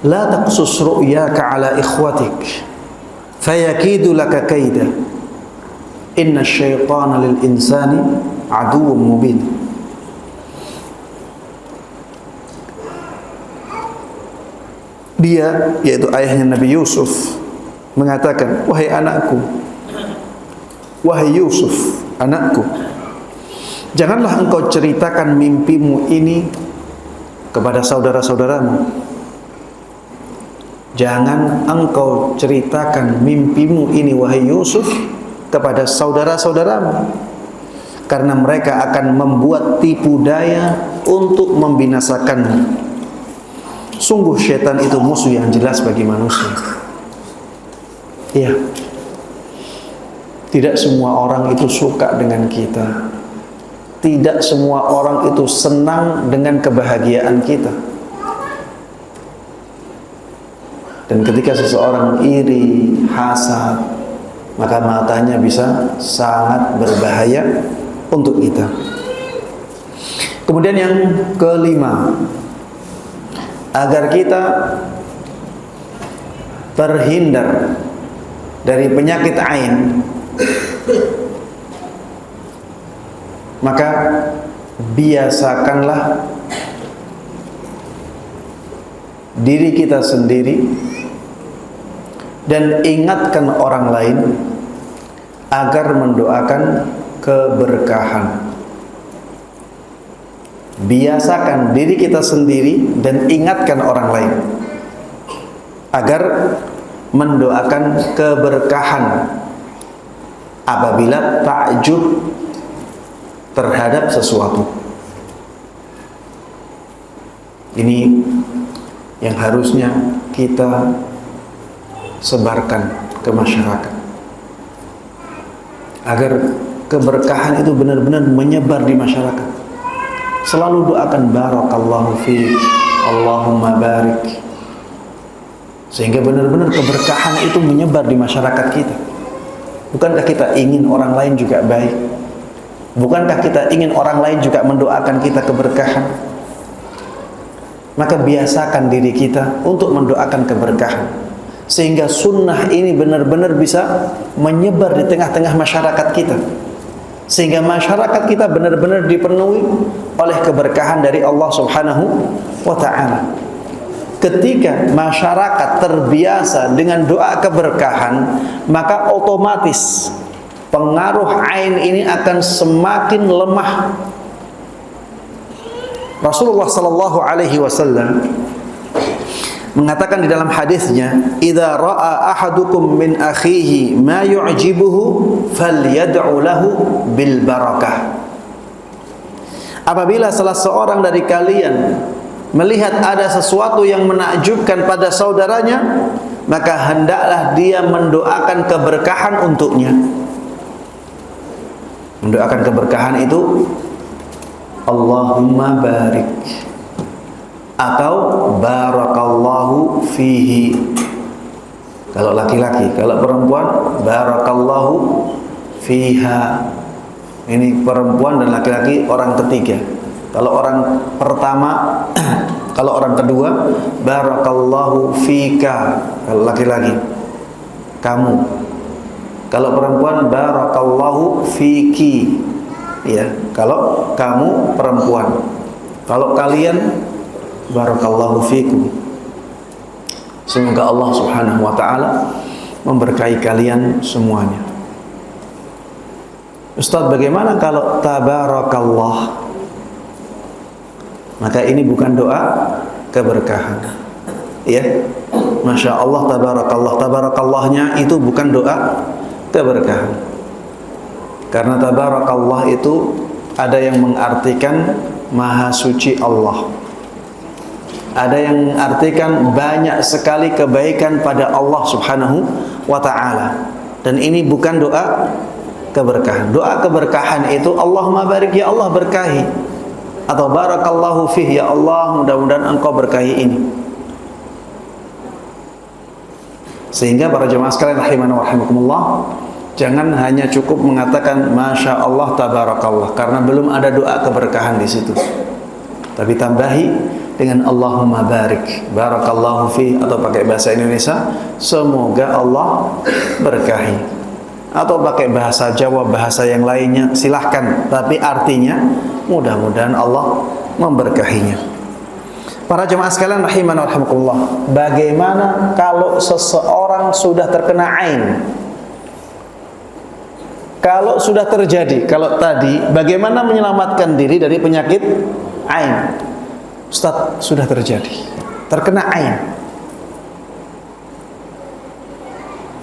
la taqsus ru'yaka ala ikhwatik fayakidu laka kaida inna syaitana lil insani aduwwun mubin. Dia, yaitu ayahnya Nabi Yusuf, mengatakan, wahai anakku, wahai Yusuf, anakku, janganlah engkau ceritakan mimpimu ini kepada saudara-saudaramu. Jangan engkau ceritakan mimpimu ini, wahai Yusuf, kepada saudara-saudaramu, karena mereka akan membuat tipu daya untuk membinasakanmu. Sungguh syaitan itu musuh yang jelas bagi manusia. Iya, tidak semua orang itu suka dengan kita. Tidak semua orang itu senang dengan kebahagiaan kita. Dan ketika seseorang iri, hasad, maka matanya bisa sangat berbahaya untuk kita. Kemudian yang kelima, agar kita terhindar dari penyakit ain, maka biasakanlah diri kita sendiri dan ingatkan orang lain agar mendoakan keberkahan. Biasakan diri kita sendiri dan ingatkan orang lain agar mendoakan keberkahan apabila takjub terhadap sesuatu. Ini yang harusnya kita sebarkan ke masyarakat agar keberkahan itu benar-benar menyebar di masyarakat. Selalu doakan barakallahu fiik, Allahumma barik, sehingga benar-benar keberkahan itu menyebar di masyarakat kita. Bukankah kita ingin orang lain juga baik? Bukankah kita ingin orang lain juga mendoakan kita keberkahan? Maka biasakan diri kita untuk mendoakan keberkahan, sehingga sunnah ini benar-benar bisa menyebar di tengah-tengah masyarakat kita, sehingga masyarakat kita benar-benar dipenuhi oleh keberkahan dari Allah Subhanahu wa ta'ala. Ketika masyarakat terbiasa dengan doa keberkahan, maka otomatis pengaruh ain ini akan semakin lemah. Rasulullah sallallahu alaihi wasallam mengatakan di dalam hadisnya, "Idza ra'a ahadukum min akhihi ma yu'jibuhu falyad'u lahu bil barakah." Apabila salah seorang dari kalian melihat ada sesuatu yang menakjubkan pada saudaranya, maka hendaklah dia mendoakan keberkahan untuknya. Mendoakan keberkahan itu Allahumma barik, atau barakallahu fihi kalau laki-laki. Kalau perempuan barakallahu fiha. Ini perempuan dan laki-laki orang ketiga. Kalau orang pertama kalau orang kedua barakallahu fika, kalau laki-laki kamu. Kalau perempuan barakallahu fiki, ya, kalau kamu perempuan. Kalau kalian barakallahu fikum. Semoga Allah Subhanahu wa taala memberkahi kalian semuanya. Ustaz, bagaimana kalau tabarakallah? Maka ini bukan doa keberkahan. Ya. Masya Allah, tabarakallah. Tabarakallahnya itu bukan doa keberkahan. Karena tabarakallah itu ada yang mengartikan maha suci Allah. Ada yang mengartikan banyak sekali kebaikan pada Allah Subhanahu wa ta'ala. Dan ini bukan doa keberkahan. Doa keberkahan itu Allahumma barik, ya Allah berkahi, atau barakallahu fih, ya Allah mudah-mudahan engkau berkahi ini. Sehingga para jemaah sekalian rahimana wa rahimakumullah, jangan hanya cukup mengatakan masya Allah tabarakallah karena belum ada doa keberkahan di situ. Tapi tambahi dengan Allahumma barik, barakallahu fih, atau pakai bahasa Indonesia semoga Allah berkahi. Atau pakai bahasa Jawa, bahasa yang lainnya, silahkan. Tapi artinya mudah-mudahan Allah memberkahinya. Para jemaah sekalian rahimana wa rahimakumullah, bagaimana kalau seseorang sudah terkena ain? Kalau sudah terjadi, kalau tadi bagaimana menyelamatkan diri dari penyakit ain? Ustaz, sudah terjadi, terkena ain.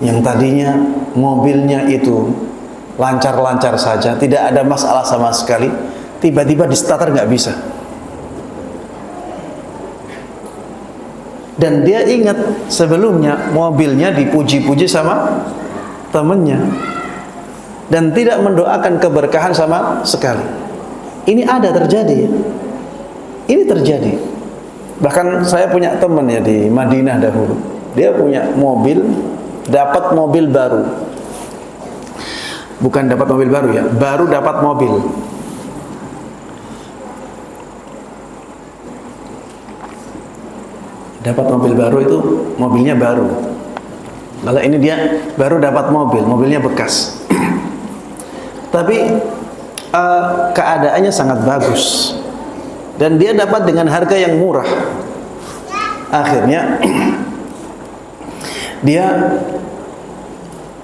Yang tadinya mobilnya itu lancar-lancar saja, tidak ada masalah sama sekali, tiba-tiba di starter nggak bisa. Dan dia ingat sebelumnya mobilnya dipuji-puji sama temennya dan tidak mendoakan keberkahan sama sekali. Ini ada terjadi. Ini terjadi. Bahkan saya punya teman ya di Madinah dahulu. Dia punya mobil, dapat mobil baru. Bukan dapat mobil baru ya, baru dapat mobil. Dapat mobil baru itu mobilnya baru. Kalau ini dia baru dapat mobil, mobilnya bekas. Tapi keadaannya sangat bagus. Dan dia dapat dengan harga yang murah. Akhirnya dia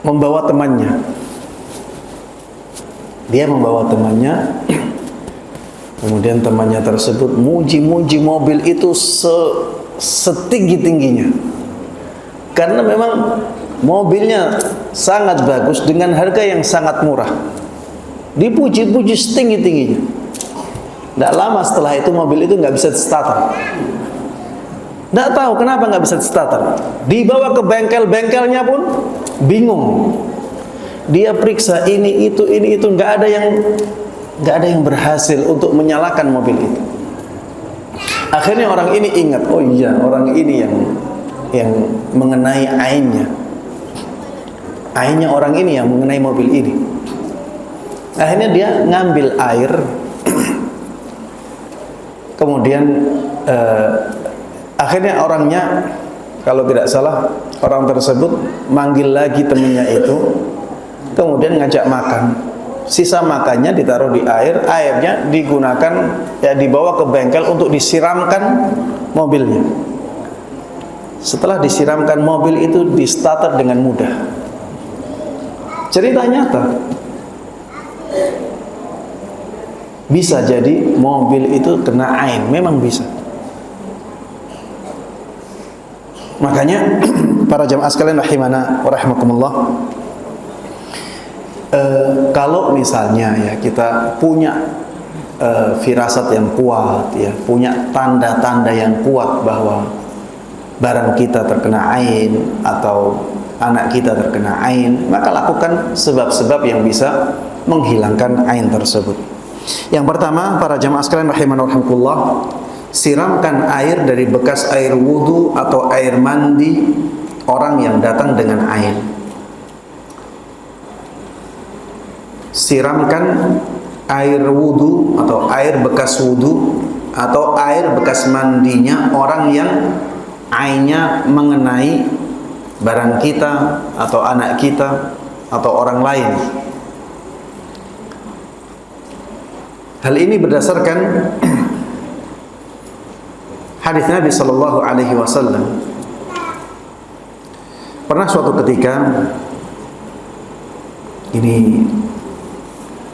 membawa temannya. Dia membawa temannya. Kemudian temannya tersebut muji-muji mobil itu setinggi-tingginya. Karena memang mobilnya sangat bagus dengan harga yang sangat murah. Dipuji-puji setinggi-tingginya. Tidak lama setelah itu mobil itu nggak bisa starter. Tidak tahu kenapa nggak bisa starter. Dibawa ke bengkel-bengkelnya pun bingung. Dia periksa ini itu nggak ada yang berhasil untuk menyalakan mobil itu. Akhirnya orang ini ingat, oh iya, orang ini yang mengenai ainnya. Ainnya orang ini yang mengenai mobil ini. Akhirnya dia ngambil air. Kemudian akhirnya orangnya, kalau tidak salah, orang tersebut manggil lagi temannya itu, kemudian ngajak makan. Sisa makannya ditaruh di air, airnya digunakan, ya dibawa ke bengkel untuk disiramkan mobilnya. Setelah disiramkan, mobil itu di starter dengan mudah. Cerita nyata. Bisa jadi mobil itu kena ain, memang bisa. Makanya para jamaah sekalian rahimana wa rahimakumullah, kalau misalnya ya kita punya firasat yang kuat, ya punya tanda-tanda yang kuat bahwa barang kita terkena ain atau anak kita terkena ain, maka lakukan sebab-sebab yang bisa menghilangkan ain tersebut. Yang pertama, para jamaah sekalian rahimana rahimakumullah, siramkan air dari bekas air wudu atau air mandi orang yang datang dengan air. Siramkan air wudu atau air bekas wudu atau air bekas mandinya orang yang airnya mengenai barang kita atau anak kita atau orang lain. Hal ini berdasarkan hadis Nabi sallallahu alaihi wasallam. Pernah suatu ketika, ini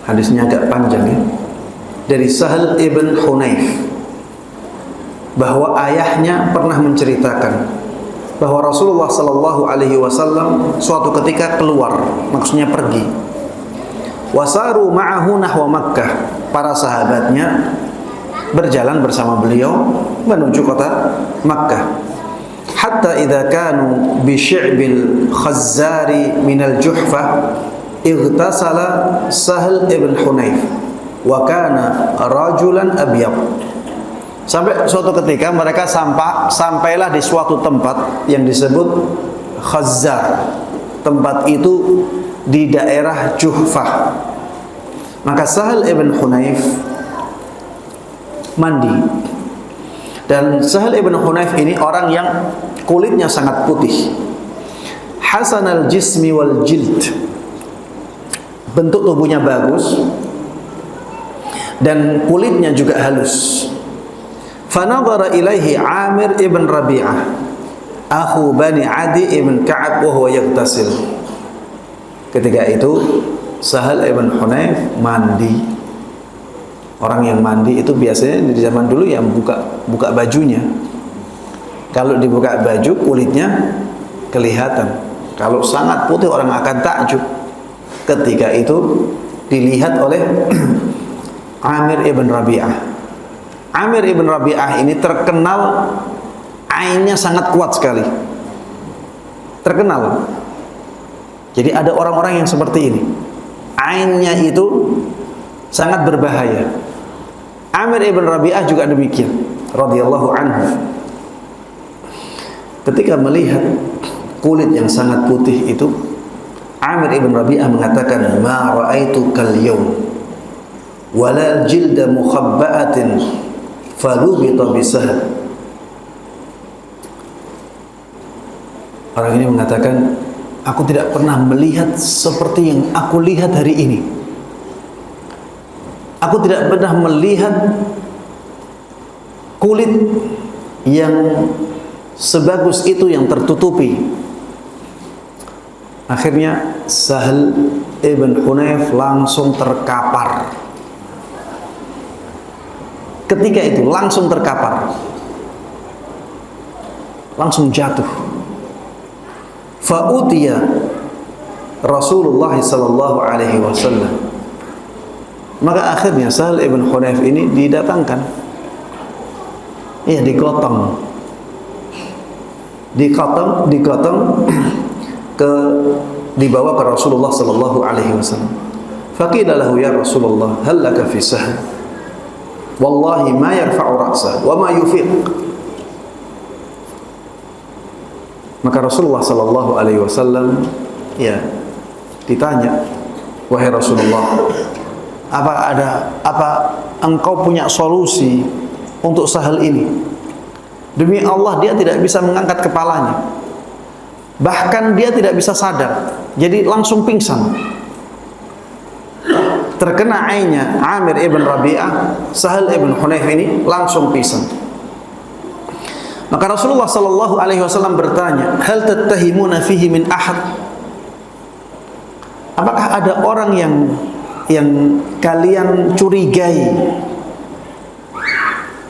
hadisnya agak panjang ya, dari Sahal ibn Hunayf, bahwa ayahnya pernah menceritakan bahwa Rasulullah sallallahu alaihi wasallam suatu ketika keluar, maksudnya pergi. Wasaru ma'ahu nahwa Makkah. Para sahabatnya berjalan bersama beliau menuju kota Makkah. Hatta idza kanu bi syi'bil khazzari minal juhfah ightasala Sahal ibn Hunayf wa kana rajulan abyad. Sampai suatu ketika mereka sampailah di suatu tempat yang disebut Khazzar. Tempat itu di daerah Juhfah. Maka Sahal ibn Hunayf mandi. Dan Sahal ibn Hunayf ini orang yang kulitnya sangat putih. Hasanal jismi wal jild. Bentuk tubuhnya bagus dan kulitnya juga halus. Fanadhara ilaihi Amir ibn Rabi'ah, akhu Bani Adi ibn Ka'ab wa huwa yaghtasil. Ketika itu Sahal ibn Hunayf mandi. Orang yang mandi itu biasanya di zaman dulu yang buka bajunya. Kalau dibuka baju kulitnya kelihatan. Kalau sangat putih orang akan takjub. Ketika itu dilihat oleh Amir ibn Rabi'ah. Amir ibn Rabi'ah ini terkenal ainnya sangat kuat sekali. Terkenal. Jadi ada orang-orang yang seperti ini. Ainnya itu sangat berbahaya. Amir ibn Rabi'ah juga demikian, radhiyallahu anhu. Ketika melihat kulit yang sangat putih itu, Amir ibn Rabi'ah mengatakan, "Ma ra'aitu kal yawm wala jilda mukhabba'atin falubita bisahal." Orang ini mengatakan, aku tidak pernah melihat seperti yang aku lihat hari ini. Aku tidak pernah melihat kulit yang sebagus itu yang tertutupi. Akhirnya Sahal ibn Hunayf langsung terkapar. Ketika itu langsung terkapar, langsung jatuh. Fa'utiya Rasulullah sallallahu alaihi wasallam. Maka akhirnya Sahal ibn Hunayf ini didatangkan. Iya, digotong dibawa ke Rasulullah sallallahu alaihi wasallam. Faqila lahu ya Rasulullah, hal laka fi Sahal? Wallahi ma yarfa'u ra'sa wa ma yufiq. Maka Rasulullah sallallahu alaihi wasallam ya ditanya, wahai Rasulullah, apa engkau punya solusi untuk Sahal ini? Demi Allah dia tidak bisa mengangkat kepalanya. Bahkan dia tidak bisa sadar. Jadi langsung pingsan. Terkena ainnya Amir ibn Rabi'ah, Sahal ibn Hunayf ini langsung pingsan. Maka Rasulullah sallallahu alaihi wasallam bertanya, "Hal tattahimuna fihi min ahad?" Apakah ada orang yang kalian curigai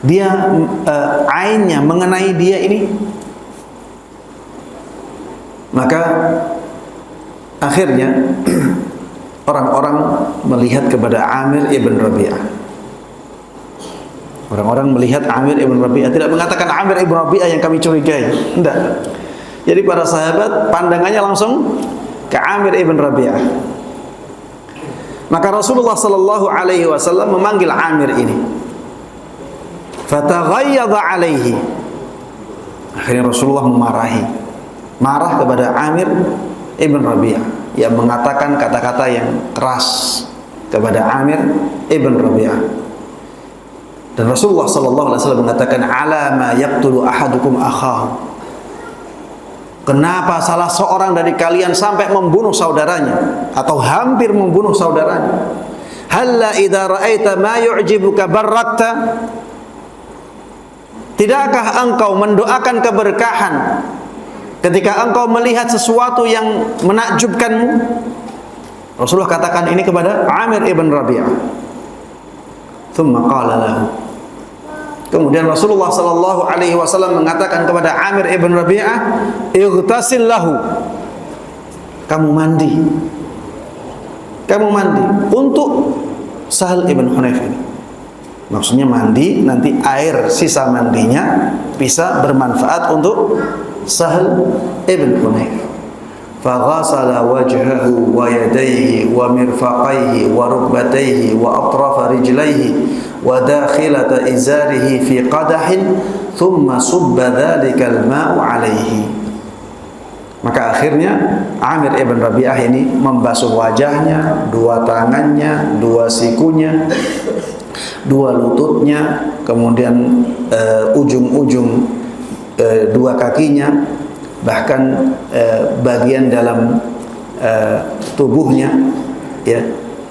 dia ainnya mengenai dia ini? Maka akhirnya orang-orang melihat kepada Amir ibn Rabi'ah. Orang-orang melihat Amir ibn Rabi'ah, tidak mengatakan Amir ibn Rabi'ah yang kami curigai. Tidak. Jadi para sahabat pandangannya langsung ke Amir ibn Rabi'ah. Maka Rasulullah sallallahu alaihi wasallam memanggil Amir ini. Fataghayyadha alaihi. Akhirnya Rasulullah marah kepada Amir ibn Rabi'ah yang mengatakan kata-kata yang keras kepada Amir ibn Rabi'ah. Dan Rasulullah sallallahu alaihi wasallam mengatakan, "Ala ma yaqtulu ahadukum akhahu." Kenapa salah seorang dari kalian sampai membunuh saudaranya atau hampir membunuh saudaranya? Halla idza ra'aita ma yu'jibuka barrakta? Tidakkah engkau mendoakan keberkahan ketika engkau melihat sesuatu yang menakjubkanmu? Rasulullah katakan ini kepada Amir ibn Rabi'ah. Tsumma qala lahu. Kemudian Rasulullah sallallahu alaihi wasallam mengatakan kepada Amir ibn Rabi'ah, "Ightasil lahu." Kamu mandi untuk Sahal ibn Hunayf ini. Maksudnya mandi, nanti air sisa mandinya bisa bermanfaat untuk Sahal ibn Hunayf. Faghasala wajhahu wa yadayhi wa mirfaqaihi wa rukbatayhi wa atrafa rijlaihi wa dakhilata izarihi fi qadahin thumma subba dhalikal ma'u alaihi. Maka akhirnya Amir ibn Rabi'ah ini membasuh wajahnya, dua tangannya, dua sikunya, dua lututnya, kemudian ujung-ujung dua kakinya, bahkan bagian dalam tubuhnya, ya.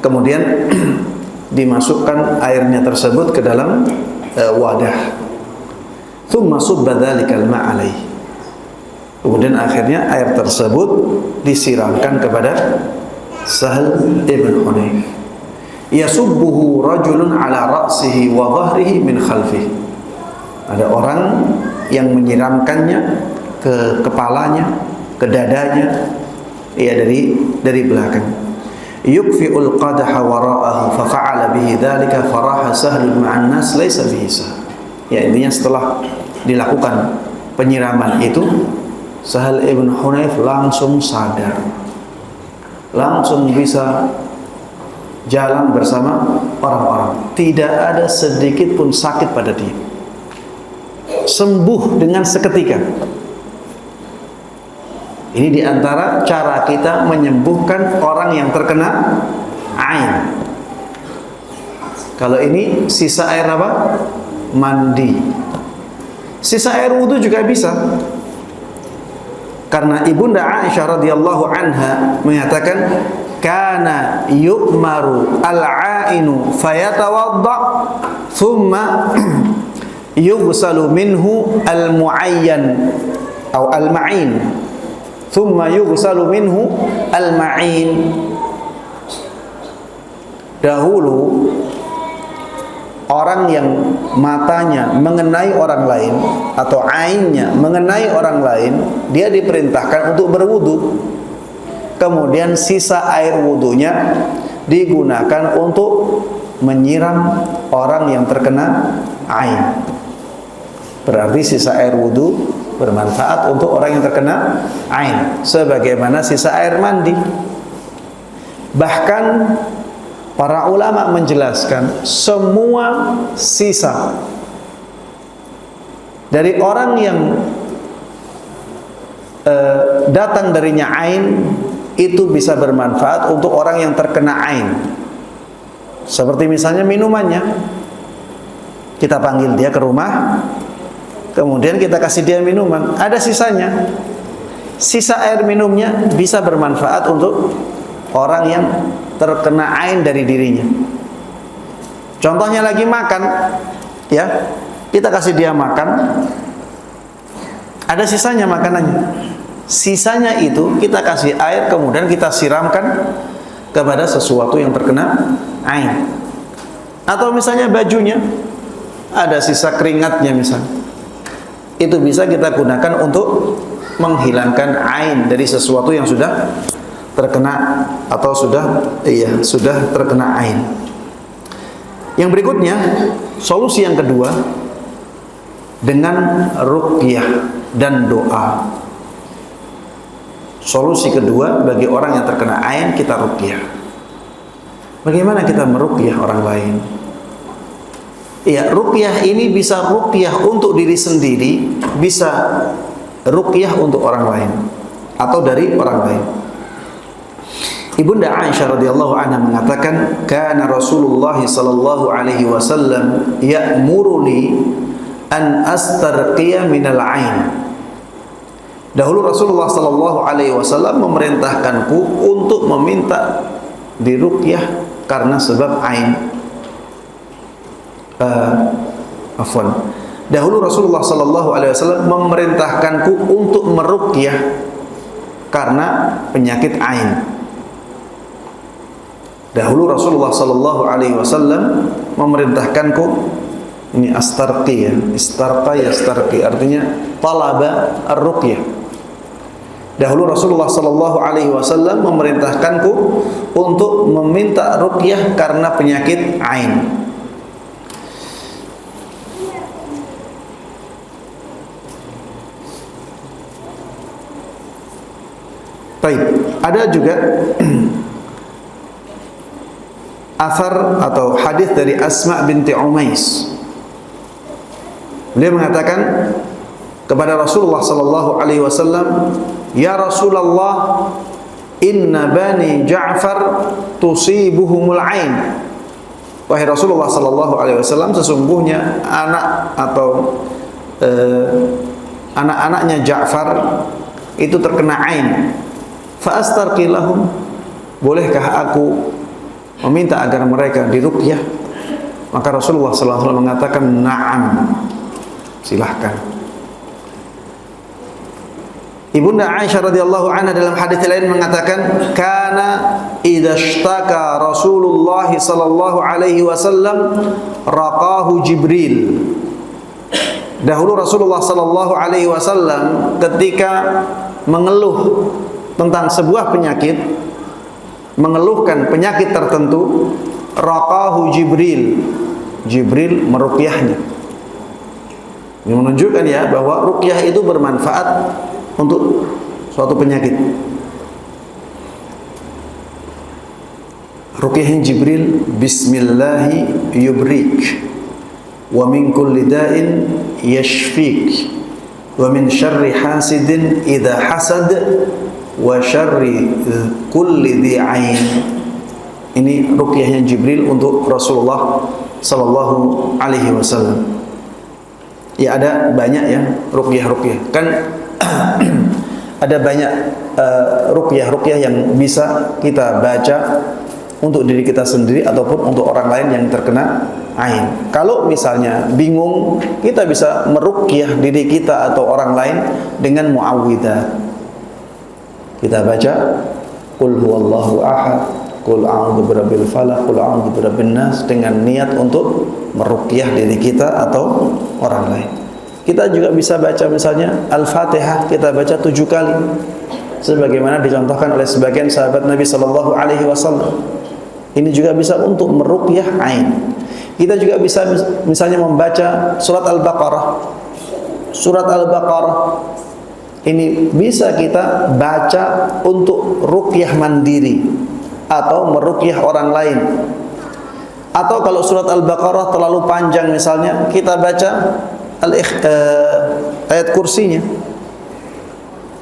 Kemudian dimasukkan airnya tersebut ke dalam wadah. Tsumma subba dzalikal ma' alaihi. Kemudian akhirnya air tersebut disiramkan kepada Sahal ibn Hunayf. Yasubbuhu rajulun ala ra'sihi wa dhahrihi min khalfihi. Ada orang yang menyiramkannya ke kepalanya, ke dadanya, ya dari belakang. Yukfi'ul qadaha wara'ahu fa fa'ala bihi dzalika faraha Sahlun ma'an nas laisa bihi sah. Ya, intinya setelah dilakukan penyiraman itu, Sahal ibn Hunayf langsung sadar, langsung bisa jalan bersama orang-orang. Tidak ada sedikit pun sakit pada dia, sembuh dengan seketika. Ini diantara cara kita menyembuhkan orang yang terkena ain. Kalau ini sisa air apa? Mandi. Sisa air wudu juga bisa. Karena Ibunda Aisyah radhiyallahu anha menyatakan, kana yu'maru al-'ainu fayatawadda thumma yughsalu minhu al-mu'ayyan atau al-ma'in. Thumma yughsalu minhu al-ma'in. Dahulu orang yang matanya mengenai orang lain atau ainnya mengenai orang lain, dia diperintahkan untuk berwudu. Kemudian sisa air wudunya digunakan untuk menyiram orang yang terkena ain. Berarti sisa air wudu bermanfaat untuk orang yang terkena ain, sebagaimana sisa air mandi. Bahkan para ulama menjelaskan semua sisa dari orang yang datang darinya ain itu bisa bermanfaat untuk orang yang terkena ain. Seperti misalnya minumannya, kita panggil dia ke rumah, kemudian kita kasih dia minuman, ada sisanya, sisa air minumnya bisa bermanfaat untuk orang yang terkena ain dari dirinya. Contohnya lagi makan, ya, kita kasih dia makan, ada sisanya makanannya, sisanya itu kita kasih air, kemudian kita siramkan kepada sesuatu yang terkena ain. Atau misalnya bajunya ada sisa keringatnya misalnya, itu bisa kita gunakan untuk menghilangkan ain dari sesuatu yang sudah terkena atau sudah terkena ain. Yang berikutnya, solusi yang kedua dengan ruqyah dan doa. Solusi kedua bagi orang yang terkena ain, kita ruqyah. Bagaimana kita meruqyah orang lain? Ya, ruqyah ini bisa ruqyah untuk diri sendiri, bisa ruqyah untuk orang lain atau dari orang lain. Ibunda Aisyah radhiyallahu anha mengatakan, "Kana Rasulullah sallallahu alaihi wasallam ya'muruni an astarqiya minal ain." Dahulu Rasulullah sallallahu alaihi wasallam memerintahkanku untuk meminta diruqyah karena sebab ain. Dahulu Rasulullah sallallahu alaihi wasallam memerintahkanku untuk meruqyah karena penyakit ain. Dahulu Rasulullah sallallahu alaihi wasallam memerintahkanku, ini astarqi ya, istarqa yastarqi artinya talaba ar-ruqyah. Dahulu Rasulullah sallallahu alaihi wasallam memerintahkanku untuk meminta ruqyah karena penyakit ain. Baik, ada juga athar atau hadis dari Asma binti Umais. Dia mengatakan kepada Rasulullah sallallahu alaihi wasallam, "Ya Rasulullah, inna bani Ja'far tusibuhumul ain." Wahai Rasulullah sallallahu alaihi wasallam, sesungguhnya anak atau anak-anaknya Ja'far itu terkena ain. Fa astarqi lahum, bolehkah aku meminta agar mereka diruqyah? Maka Rasulullah sallallahu alaihi wasallam mengatakan, "Na'am." Silahkan. Ibunda Aisyah radhiyallahu anha dalam hadis lain mengatakan, "Kana idza ishtaka Rasulullah sallallahu alaihi wasallam raqahu Jibril." Dahulu Rasulullah sallallahu alaihi wasallam ketika mengeluh tentang sebuah penyakit, mengeluhkan penyakit tertentu, raqahu Jibril. Jibril meruqyahnya. Ini menunjukkan ya bahwa ruqyah itu bermanfaat untuk suatu penyakit. Ruqyah Jibril, bismillahi yubrik wa min kulli da'in yashfik wa min syarri hasidin idza hasad wa syarri kulli dhi ain. Ini ruqyahnya Jibril untuk Rasulullah sallallahu alaihi wasallam. Ya, ada banyak ya ruqyah-ruqyah. Kan ada banyak ruqyah-ruqyah yang bisa kita baca untuk diri kita sendiri ataupun untuk orang lain yang terkena ain. Kalau misalnya bingung, kita bisa meruqyah diri kita atau orang lain dengan muawwidzat. Kita baca qul huwallahu ahad, qul a'udzu birabbil falaq, qul a'udzu birabbin nas dengan niat untuk meruqyah diri kita atau orang lain. Kita juga bisa baca misalnya Al-Fatihah, kita baca 7 kali sebagaimana dicontohkan oleh sebagian sahabat Nabi sallallahu alaihi wasallam. Ini juga bisa untuk meruqyah ain. Kita juga bisa misalnya membaca surat Al-Baqarah. Surat Al-Baqarah ini bisa kita baca untuk ruqyah mandiri atau meruqyah orang lain. Atau kalau surat Al-Baqarah terlalu panjang misalnya, kita baca ayat kursinya.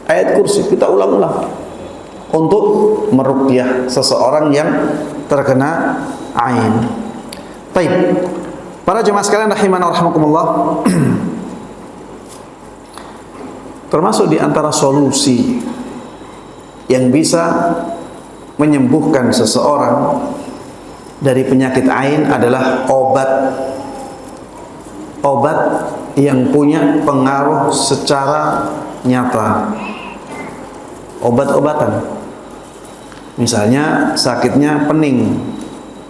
Ayat kursi kita ulang-ulang untuk meruqyah seseorang yang terkena ain. Baik. Para jemaah sekalian rahimana wa rahimakumullah. Termasuk di antara solusi yang bisa menyembuhkan seseorang dari penyakit ain adalah obat yang punya pengaruh secara nyata. Obat-obatan. Misalnya sakitnya pening,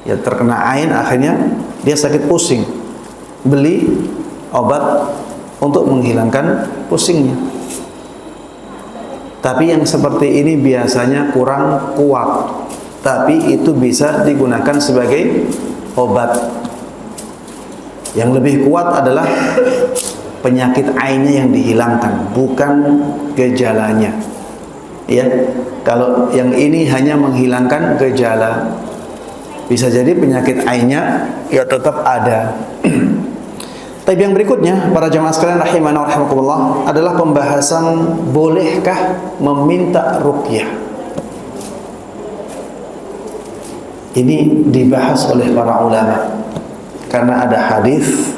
ya terkena ain akhirnya dia sakit pusing. Beli obat untuk menghilangkan pusingnya. Tapi yang seperti ini biasanya kurang kuat. Tapi itu bisa digunakan sebagai obat. Yang lebih kuat adalah penyakit ainnya yang dihilangkan, bukan gejalanya. Ya, kalau yang ini hanya menghilangkan gejala. Bisa jadi penyakit ainnya ya tetap ada. Tapi yang berikutnya, para jamaah sekalian rahimana wa rahimakumullah, adalah pembahasan bolehkah meminta ruqyah. Ini dibahas oleh para ulama karena ada hadis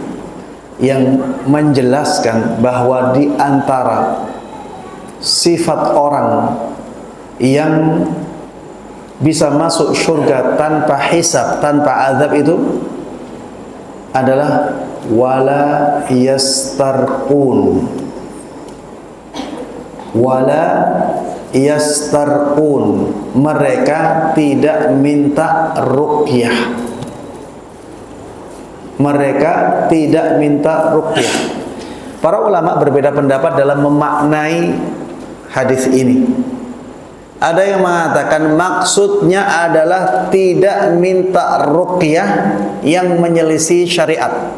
yang menjelaskan bahwa di antara sifat orang yang bisa masuk surga tanpa hisab, tanpa azab itu adalah wala yastarqun. Wala yastarqun, mereka tidak minta ruqyah. Mereka tidak minta ruqyah. Para ulama berbeda pendapat dalam memaknai hadis ini. Ada yang mengatakan maksudnya adalah tidak minta ruqyah yang menyelisih syariat.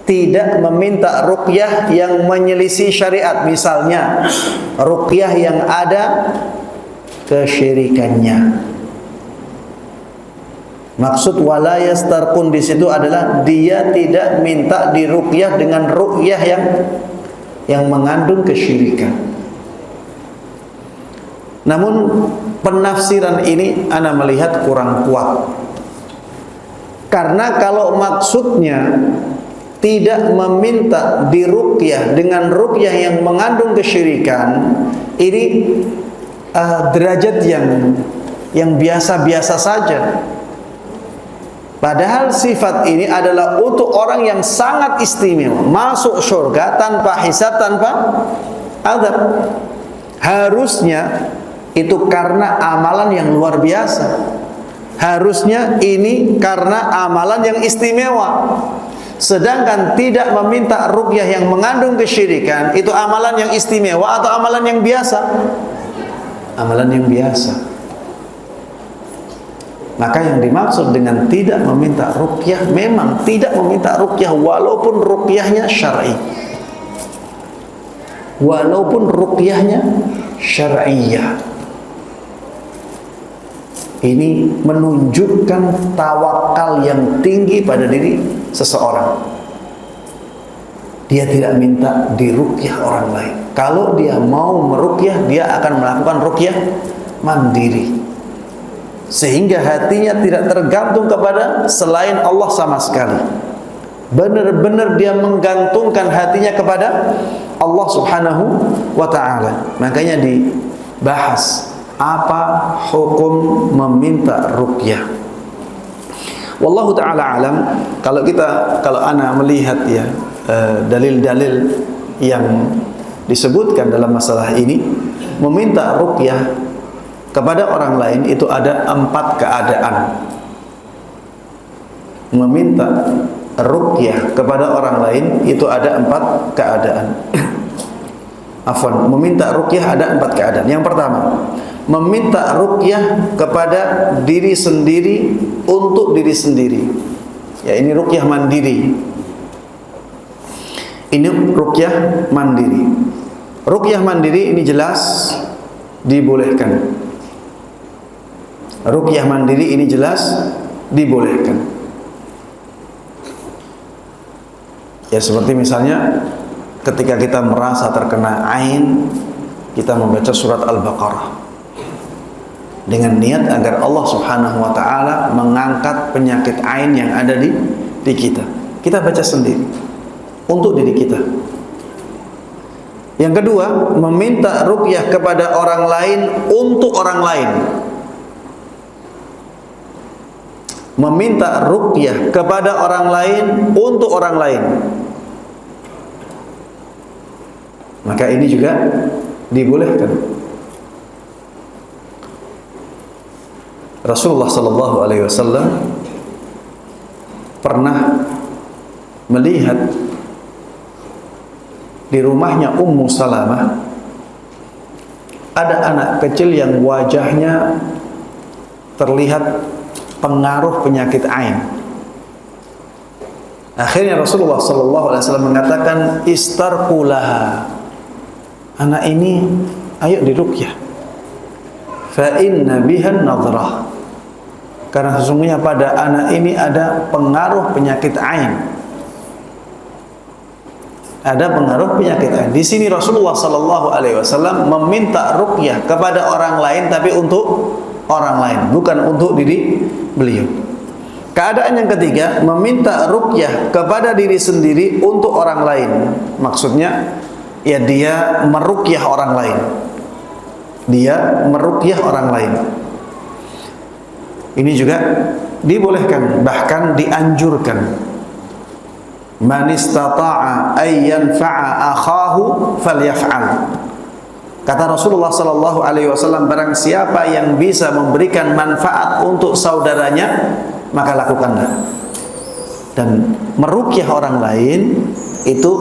Tidak meminta ruqyah yang menyelisih syariat. Misalnya ruqyah yang ada kesyirikannya. Maksud wala yastarqun di situ adalah dia tidak minta diruqyah dengan ruqyah yang mengandung kesyirikan. Namun penafsiran ini ana melihat kurang kuat. Karena kalau maksudnya tidak meminta diruqyah dengan ruqyah yang mengandung kesyirikan, ini derajat yang biasa-biasa saja. Padahal sifat ini adalah untuk orang yang sangat istimewa, masuk surga tanpa hisab, tanpa azab. Harusnya itu karena amalan yang luar biasa. Harusnya ini karena amalan yang istimewa. Sedangkan tidak meminta ruqyah yang mengandung kesyirikan, itu amalan yang istimewa atau amalan yang biasa? Amalan yang biasa. Maka yang dimaksud dengan tidak meminta ruqyah, memang tidak meminta ruqyah walaupun ruqyahnya syar'i. Walaupun ruqyahnya syar'iyah. Ini menunjukkan tawakal yang tinggi pada diri seseorang. Dia tidak minta diruqyah orang lain. Kalau dia mau meruqyah, dia akan melakukan ruqyah mandiri. Sehingga hatinya tidak tergantung kepada selain Allah sama sekali. Benar-benar dia menggantungkan hatinya kepada Allah Subhanahu wa ta'ala. Makanya dibahas apa hukum meminta ruqyah. Wallahu ta'ala alam. Kalau ana melihat ya dalil-dalil yang disebutkan dalam masalah ini, meminta ruqyah kepada orang lain itu ada 4 keadaan. Meminta ruqyah kepada orang lain itu ada 4 keadaan. Afwan, meminta ruqyah ada 4 keadaan. Yang pertama, meminta ruqyah kepada diri sendiri untuk diri sendiri. Ya, ini ruqyah mandiri. Ini ruqyah mandiri. Ruqyah mandiri ini jelas dibolehkan. Ruqyah mandiri ini jelas dibolehkan. Ya, seperti misalnya ketika kita merasa terkena ain, kita membaca surat Al-Baqarah dengan niat agar Allah Subhanahu wa ta'ala mengangkat penyakit ain yang ada di kita. Kita baca sendiri untuk diri kita. Yang kedua, meminta ruqyah kepada orang lain untuk orang lain. Meminta ruqyah kepada orang lain untuk orang lain. Maka ini juga dibolehkan. Rasulullah sallallahu alaihi wasallam pernah melihat di rumahnya Ummu Salamah ada anak kecil yang wajahnya terlihat pengaruh penyakit ain. Akhirnya Rasulullah sallallahu alaihi wasallam mengatakan, istarqulaha, anak ini ayo diruqyah, fa inna biha nadhrah, karena sesungguhnya pada anak ini ada pengaruh penyakit ain. Ada pengaruh penyakit ain. Di sini Rasulullah sallallahu alaihi wasallam meminta ruqyah kepada orang lain, tapi untuk orang lain, bukan untuk diri beliau. Keadaan yang ketiga, meminta ruqyah kepada diri sendiri untuk orang lain. Maksudnya ya dia meruqyah orang lain. Dia meruqyah orang lain. Ini juga dibolehkan, bahkan dianjurkan. Man istata'a ay yanfa'a akhahu falyaf'al. Kata Rasulullah sallallahu alaihi wasallam, barang siapa yang bisa memberikan manfaat untuk saudaranya, maka lakukanlah. Dan meruqyah orang lain itu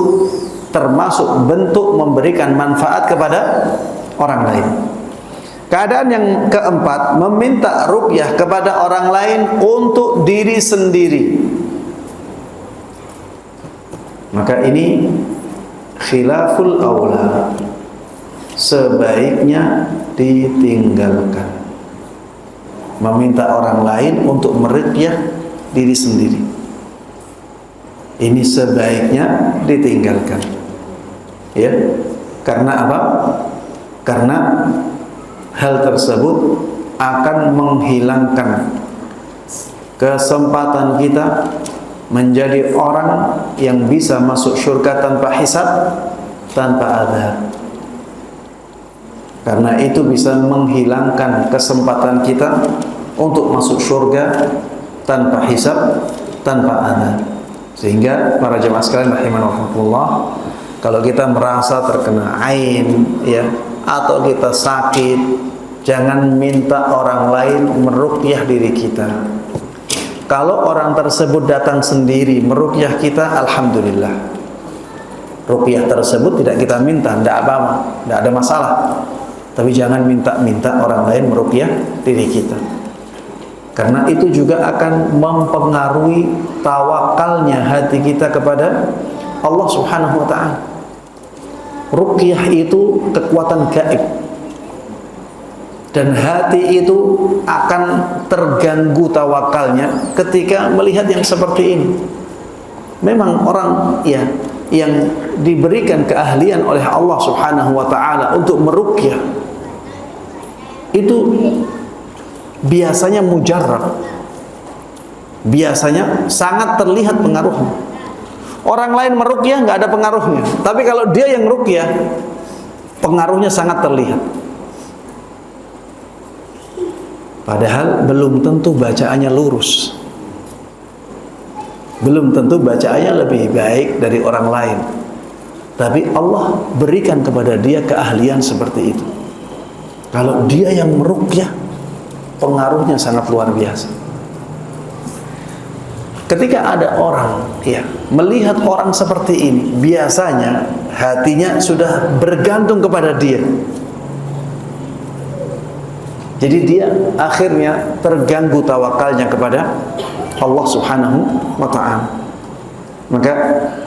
termasuk bentuk memberikan manfaat kepada orang lain. Keadaan yang keempat, meminta ruqyah kepada orang lain untuk diri sendiri. Maka ini khilaful aula, sebaiknya ditinggalkan. Meminta orang lain untuk meruqyah diri sendiri, ini sebaiknya ditinggalkan. Ya, karena apa? Karena hal tersebut akan menghilangkan kesempatan kita menjadi orang yang bisa masuk surga tanpa hisab, tanpa azab. Karena itu bisa menghilangkan kesempatan kita untuk masuk surga tanpa hisab, tanpa azab. Sehingga para jemaah sekalian rahimanallah, kalau kita merasa terkena ain, ya, atau kita sakit, jangan minta orang lain meruqyah diri kita. Kalau orang tersebut datang sendiri meruqyah kita, alhamdulillah. Ruqyah tersebut tidak kita minta, tidak apa-apa, tidak ada masalah. Tapi jangan minta-minta orang lain meruqyah diri kita. Karena itu juga akan mempengaruhi tawakalnya hati kita kepada Allah Subhanahu wa taala. Ruqyah itu kekuatan gaib. Dan hati itu akan terganggu tawakalnya ketika melihat yang seperti ini. Memang orang ya yang diberikan keahlian oleh Allah Subhanahu wa taala untuk meruqyah itu biasanya mujarrab. Biasanya sangat terlihat pengaruhnya. Orang lain meruqyah nggak ada pengaruhnya, tapi kalau dia yang ruqyah, pengaruhnya sangat terlihat. Padahal belum tentu bacaannya lurus, belum tentu bacaannya lebih baik dari orang lain, tapi Allah berikan kepada dia keahlian seperti itu. Kalau dia yang meruqyah, pengaruhnya sangat luar biasa. Ketika ada orang ya melihat orang seperti ini, biasanya hatinya sudah bergantung kepada dia. Jadi dia akhirnya terganggu tawakalnya kepada Allah Subhanahu wa ta'ala. Maka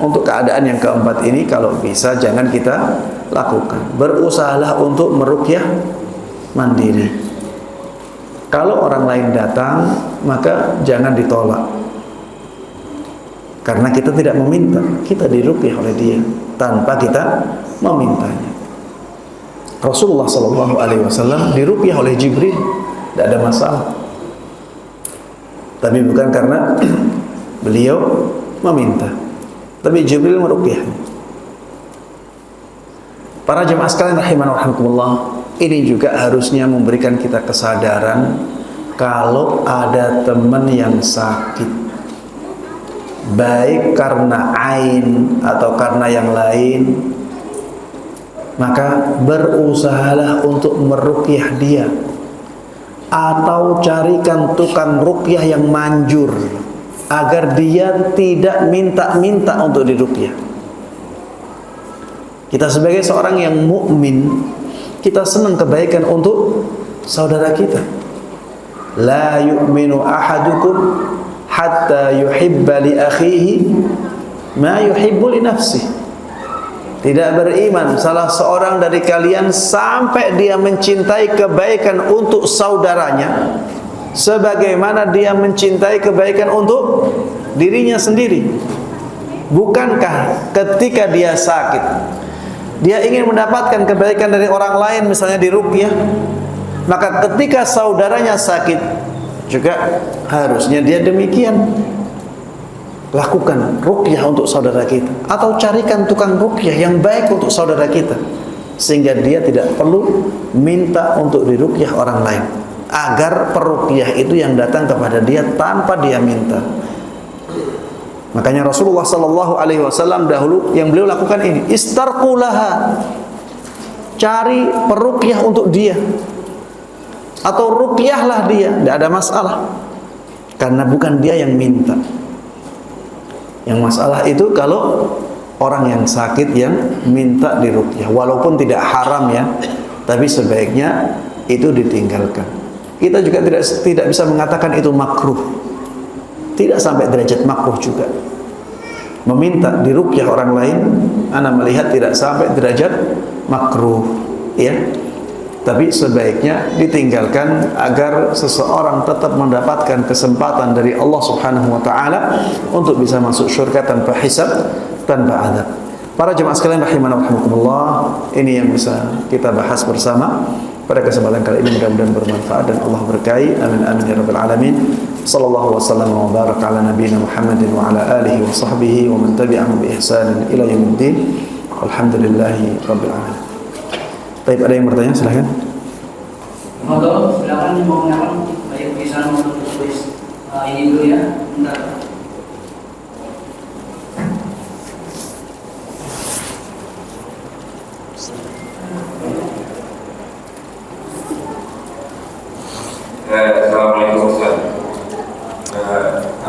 untuk keadaan yang keempat ini, kalau bisa jangan kita lakukan. Berusahalah untuk meruqyah mandiri. Kalau orang lain datang, maka jangan ditolak. Karena kita tidak meminta, kita diruqyah oleh dia tanpa kita memintanya. Rasulullah sallallahu alaihi wasallam diruqyah oleh Jibril, tidak ada masalah. Tapi bukan karena beliau meminta, tapi Jibril meruqyah. Para jemaah sekalian rahimanallah, ini juga harusnya memberikan kita kesadaran kalau ada teman yang sakit, baik karena ain atau karena yang lain, maka berusahalah untuk meruqyah dia, atau carikan tukang ruqyah yang manjur agar dia tidak minta-minta untuk diruqyah. Kita sebagai seorang yang mukmin, kita senang kebaikan untuk saudara kita. La yu'minu ahadukum hatta yuhibba li akhihi ma yuhibbu li nafsihi. Tidak beriman salah seorang dari kalian sampai dia mencintai kebaikan untuk saudaranya sebagaimana dia mencintai kebaikan untuk dirinya sendiri. Bukankah ketika dia sakit, dia ingin mendapatkan kebaikan dari orang lain, misalnya diruqyah, maka ketika saudaranya sakit juga harusnya dia demikian. Lakukan ruqyah untuk saudara kita, atau carikan tukang ruqyah yang baik untuk saudara kita, sehingga dia tidak perlu minta untuk diruqyah orang lain, agar peruqyah itu yang datang kepada dia tanpa dia minta. Makanya Rasulullah sallallahu alaihi wasallam dahulu yang beliau lakukan ini, istarqulaha, cari peruqyah untuk dia, atau ruqyahlah dia, tidak ada masalah, karena bukan dia yang minta. Yang masalah itu kalau orang yang sakit yang minta diruqyah, walaupun tidak haram ya, tapi sebaiknya itu ditinggalkan. Kita juga tidak bisa mengatakan itu makruh, tidak sampai derajat makruh juga. Meminta diruqyah orang lain, ana melihat tidak sampai derajat makruh, ya. Tapi sebaiknya ditinggalkan agar seseorang tetap mendapatkan kesempatan dari Allah Subhanahu wa taala untuk bisa masuk surga tanpa hisab, tanpa azab. Para jemaah sekalian rahimana wa rahimakumullah, ini yang bisa kita bahas bersama pada kesempatan kali ini, mudah-mudahan bermanfaat dan Allah berkahi. Amin amin ya rabbal alamin. Sallallahu wasallam wa baraka ala nabiyyina Muhammadin wa ala alihi wa sahbihi wa man tabi'ahum bi ihsanin ila yaumiddin. Alhamdulillahi rabbil alamin. Baik, ada yang bertanya, silahkan. Monggo, silakan mau menanyakan, baik bisa untuk tulis ini dulu ya. Bentar.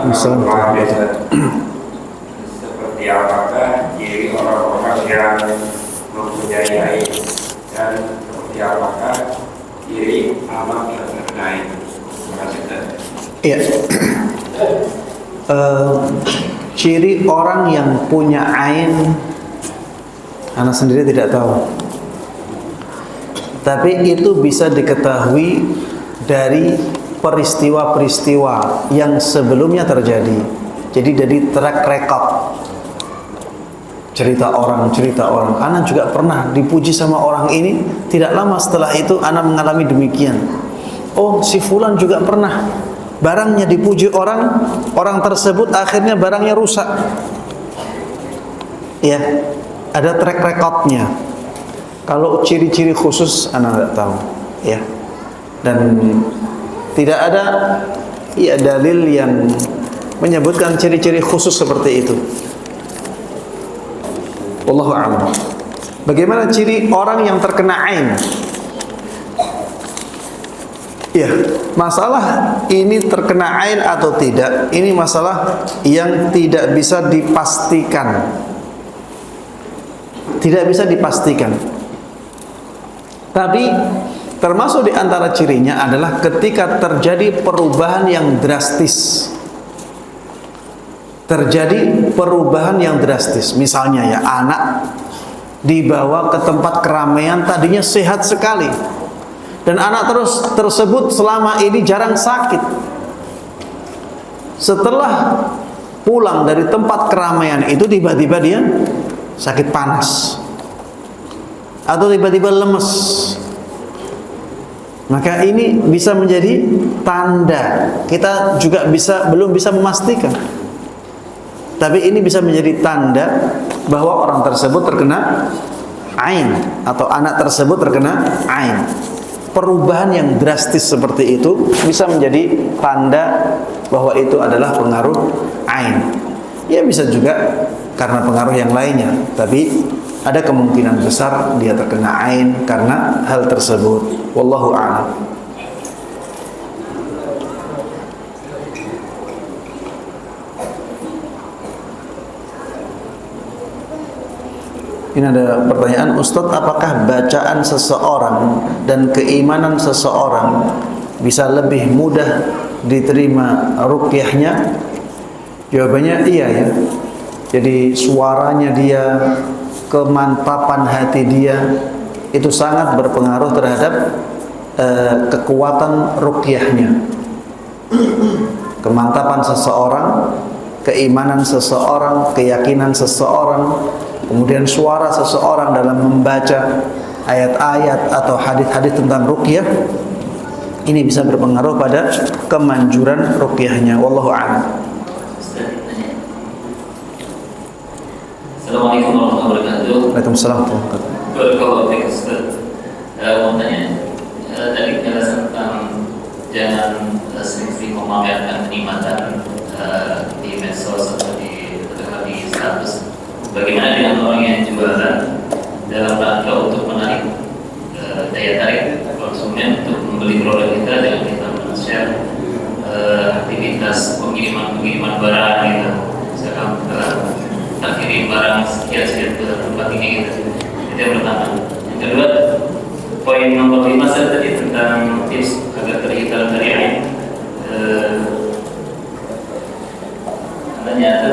Assalamualaikum Ustaz. Seperti apakah ciri orang-orang yang mempunyai aib, dan seperti apakah ciri amak yang terkena aib? Terima kasih Ustaz. Iya. Ciri orang yang punya ain, anak sendiri tidak tahu, tapi itu bisa diketahui dari peristiwa-peristiwa yang sebelumnya terjadi. Jadi dari track record, cerita orang. Ana juga pernah dipuji sama orang ini, tidak lama setelah itu Ana mengalami demikian. Oh, si fulan juga pernah, barangnya dipuji orang tersebut akhirnya barangnya rusak. Ya, ada track recordnya. Kalau ciri-ciri khusus Ana tidak tahu, ya. Dan tidak ada ya dalil yang menyebutkan ciri-ciri khusus seperti itu. Wallahu a'lam. Bagaimana ciri orang yang terkena ain? Ya, masalah ini terkena ain atau tidak, ini masalah yang tidak bisa dipastikan. Tidak bisa dipastikan. Tapi termasuk di antara cirinya adalah ketika terjadi perubahan yang drastis. Terjadi perubahan yang drastis. Misalnya ya, anak dibawa ke tempat keramaian, tadinya sehat sekali, dan anak tersebut selama ini jarang sakit. Setelah pulang dari tempat keramaian itu, tiba-tiba dia sakit panas atau tiba-tiba lemes. Maka ini bisa menjadi tanda. Kita juga belum bisa memastikan, tapi ini bisa menjadi tanda bahwa orang tersebut terkena ain, atau anak tersebut terkena ain. Perubahan yang drastis seperti itu bisa menjadi tanda bahwa itu adalah pengaruh ain. Ya, bisa juga karena pengaruh yang lainnya, tapi ada kemungkinan besar dia terkena ain karena hal tersebut. Wallahu a'lam. Ini ada pertanyaan, Ustadz, apakah bacaan seseorang dan keimanan seseorang bisa lebih mudah diterima ruqyahnya? Jawabannya iya ya. Jadi suaranya dia, kemantapan hati dia, itu sangat berpengaruh terhadap kekuatan ruqyahnya. Kemantapan seseorang, keimanan seseorang, keyakinan seseorang, kemudian suara seseorang dalam membaca ayat-ayat atau hadis-hadis tentang ruqyah, ini bisa berpengaruh pada kemanjuran ruqyahnya. Wallahu a'lam. Assalamualaikum warahmatullahi wabarakatuh. Waalaikumsalam warahmatullahi wabarakatuh. Barakallahu fiik Ustaz. Mau tanya, tadi penjelasan tentang jangan sering-sering memamerkan kenikmatan di medsos atau di status. Bagaimana dengan orang yang jualan dalam rangka untuk menarik daya tarik konsumen untuk membeli produk kita dengan kita men-share aktivitas pengiriman barang gitu. Misalkan kita kirim barang sekian ke tempat ini gitu. Itu yang pertama. Yang kedua, poin nomor 5 tadi tentang tips agar terhindar dari aib. Ternyata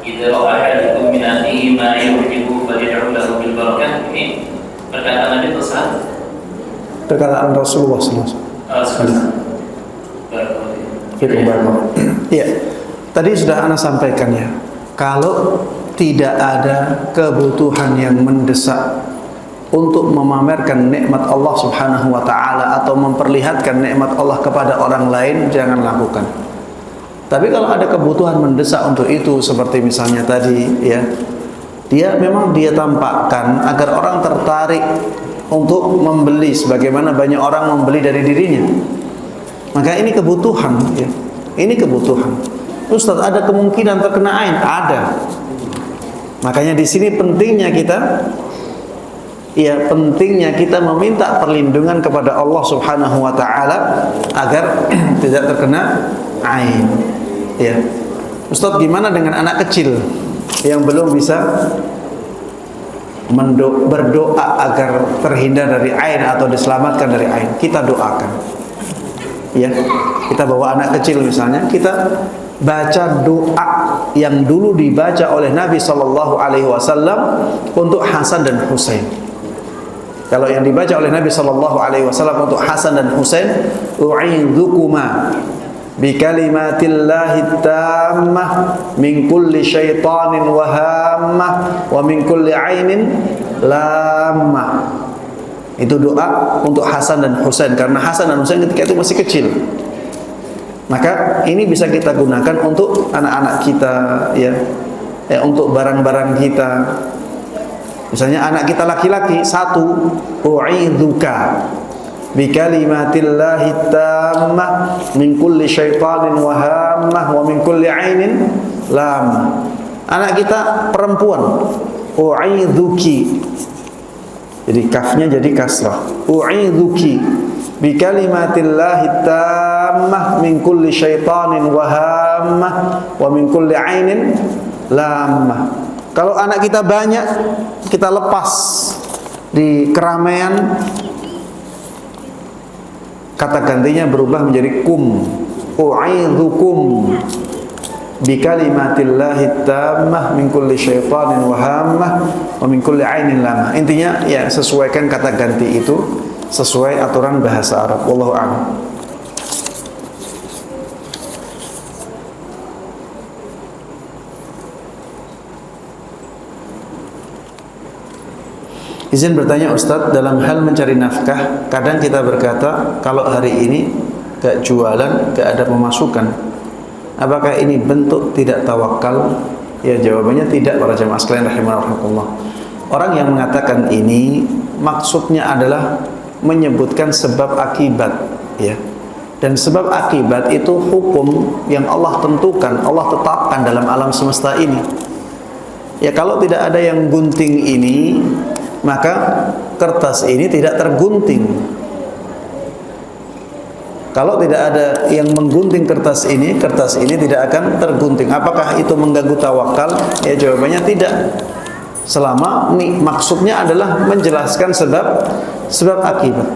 idza ra'a ahadukum min akhihi ma yuhibbu falyad'u lahu bil barakah. Ini perkataan Nabi Muhammad. Perkataan Rasulullah SAW. Iya. Tadi sudah Ana sampaikan ya. Kalau tidak ada kebutuhan yang mendesak untuk memamerkan nikmat Allah Subhanahu wa taala atau memperlihatkan nikmat Allah kepada orang lain, jangan lakukan. Tapi kalau ada kebutuhan mendesak untuk itu, seperti misalnya tadi ya, dia tampakkan agar orang tertarik untuk membeli sebagaimana banyak orang membeli dari dirinya. Maka ini kebutuhan ya. Ini kebutuhan. Ustaz, ada kemungkinan terkena ain? Ada. Makanya di sini pentingnya kita meminta perlindungan kepada Allah Subhanahu wa taala agar tidak terkena ain. Ya. Ustaz, gimana dengan anak kecil yang belum bisa berdoa agar terhindar dari ain atau diselamatkan dari ain? Kita doakan. Ya. Kita bawa anak kecil misalnya, kita baca doa yang dulu dibaca oleh Nabi sallallahu alaihi wasallam untuk Hasan dan Husain. Kalau yang dibaca oleh Nabi sallallahu alaihi wasallam untuk Hasan dan Husain, u'idzukuma bi kalimatillahi tammah min kulli syaitanin wa hammah wa min kulli ainin lamah. Itu doa untuk Hasan dan Husain, karena Hasan dan Husain ketika itu masih kecil. Maka ini bisa kita gunakan untuk anak-anak kita ya, untuk barang-barang kita. Misalnya anak kita laki-laki, satu, u'idzuka bi kalimatillahi tammah min kulli syaitanin wa hammah wa min kulli ainin lam. Anak kita perempuan, u'idzuki. Jadi kafnya jadi kasrah. U'idzuki bi kalimatillahi tammah min kulli syaitanin wa hammah wa min kulli ainin lamah. Kalau anak kita banyak, kita lepas di keramaian, kata gantinya berubah menjadi kum. U'idzukum bi kalimatillahi tammah min kulli syaitanin wa hammah wa min kulli ainin lamah. Intinya ya, sesuaikan kata ganti itu sesuai aturan bahasa Arab. Wallahu a'lam. Izin bertanya Ustadz, dalam hal mencari nafkah, kadang kita berkata kalau hari ini gak jualan, gak ada pemasukan. Apakah ini bentuk tidak tawakal? Ya, jawabannya tidak, para jemaah sekalian rahimakumullah. Orang yang mengatakan ini maksudnya adalah menyebutkan sebab akibat ya. Dan sebab akibat itu hukum yang Allah tentukan, Allah tetapkan dalam alam semesta ini. Ya, kalau tidak ada yang gunting ini, maka kertas ini tidak tergunting. Kalau tidak ada yang menggunting kertas ini tidak akan tergunting. Apakah itu mengganggu tawakal? Ya, jawabannya tidak. Selama ini maksudnya adalah menjelaskan sebab akibat.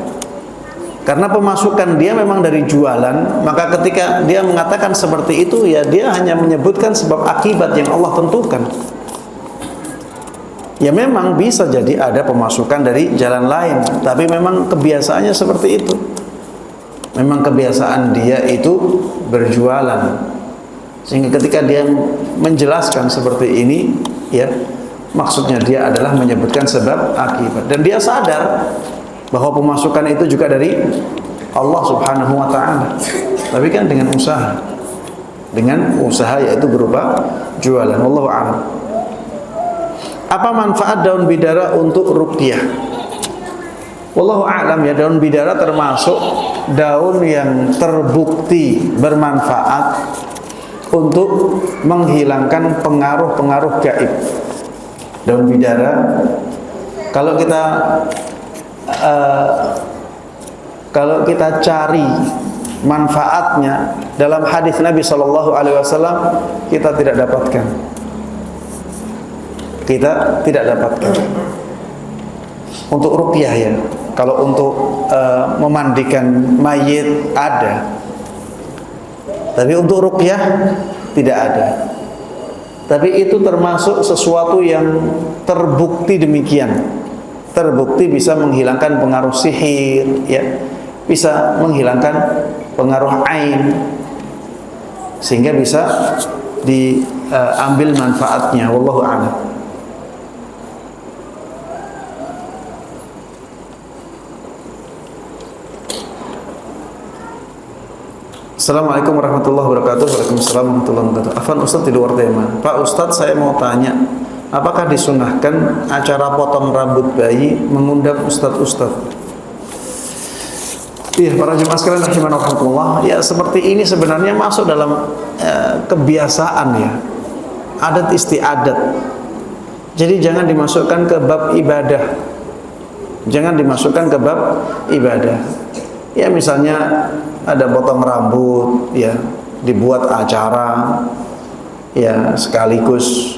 Karena pemasukan dia memang dari jualan, maka ketika dia mengatakan seperti itu, ya dia hanya menyebutkan sebab akibat yang Allah tentukan. Ya memang bisa jadi ada pemasukan dari jalan lain, tapi memang kebiasaannya seperti itu. Memang kebiasaan dia itu berjualan, sehingga ketika dia menjelaskan seperti ini, ya, maksudnya dia adalah menyebutkan sebab akibat, dan dia sadar bahwa pemasukan itu juga dari Allah Subhanahu wa ta'ala, tapi kan dengan usaha yaitu berupa jualan. Wallahu a'lam. Apa manfaat daun bidara untuk ruqyah? Wallahu a'lam ya, daun bidara termasuk daun yang terbukti bermanfaat untuk menghilangkan pengaruh-pengaruh gaib. Daun bidara, kalau kita cari manfaatnya dalam hadis Nabi Shallallahu Alaihi Wasallam, kita tidak dapatkan. Untuk ruqyah ya, kalau untuk memandikan mayit ada, tapi untuk ruqyah tidak ada. Tapi itu termasuk sesuatu yang terbukti demikian, terbukti bisa menghilangkan pengaruh sihir, ya, bisa menghilangkan pengaruh ain, sehingga bisa diambil manfaatnya. Wallahu a'lam. Assalamualaikum warahmatullahi wabarakatuh. Waalaikumsalam warahmatullahi wabarakatuh. Afwan Ustaz, di luar tema. Pak Ustaz, saya mau tanya, apakah disunahkan acara potong rambut bayi mengundang ustaz-ustaz? Iya, para jemaah sekalian rahimanallah, ya seperti ini sebenarnya masuk dalam kebiasaan ya, adat istiadat. Jadi jangan dimasukkan ke bab ibadah. Ya misalnya ada potong rambut, ya dibuat acara, ya sekaligus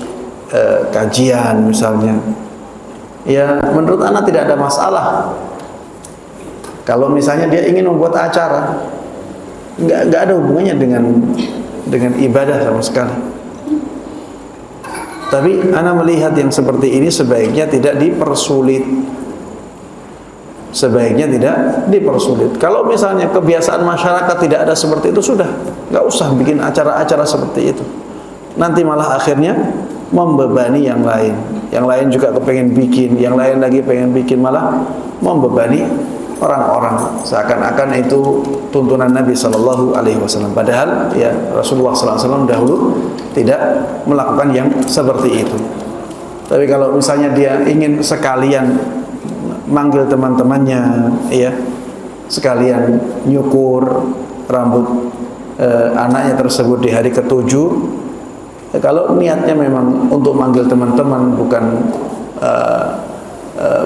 kajian misalnya. Ya menurut anak tidak ada masalah. Kalau misalnya dia ingin membuat acara, nggak ada hubungannya dengan ibadah sama sekali. Tapi anak melihat yang seperti ini sebaiknya tidak dipersulit. Kalau misalnya kebiasaan masyarakat tidak ada seperti itu, sudah nggak usah bikin acara-acara seperti itu. Nanti malah akhirnya membebani yang lain. Yang lain juga kepengen bikin, yang lain lagi pengen bikin, malah membebani orang-orang. Seakan-akan itu tuntunan Nabi Shallallahu Alaihi Wasallam. Padahal ya Rasulullah SAW dahulu tidak melakukan yang seperti itu. Tapi kalau misalnya dia ingin sekalian manggil teman-temannya, ya, sekalian nyukur rambut anaknya tersebut di hari ke-7, ya, kalau niatnya memang untuk manggil teman-teman,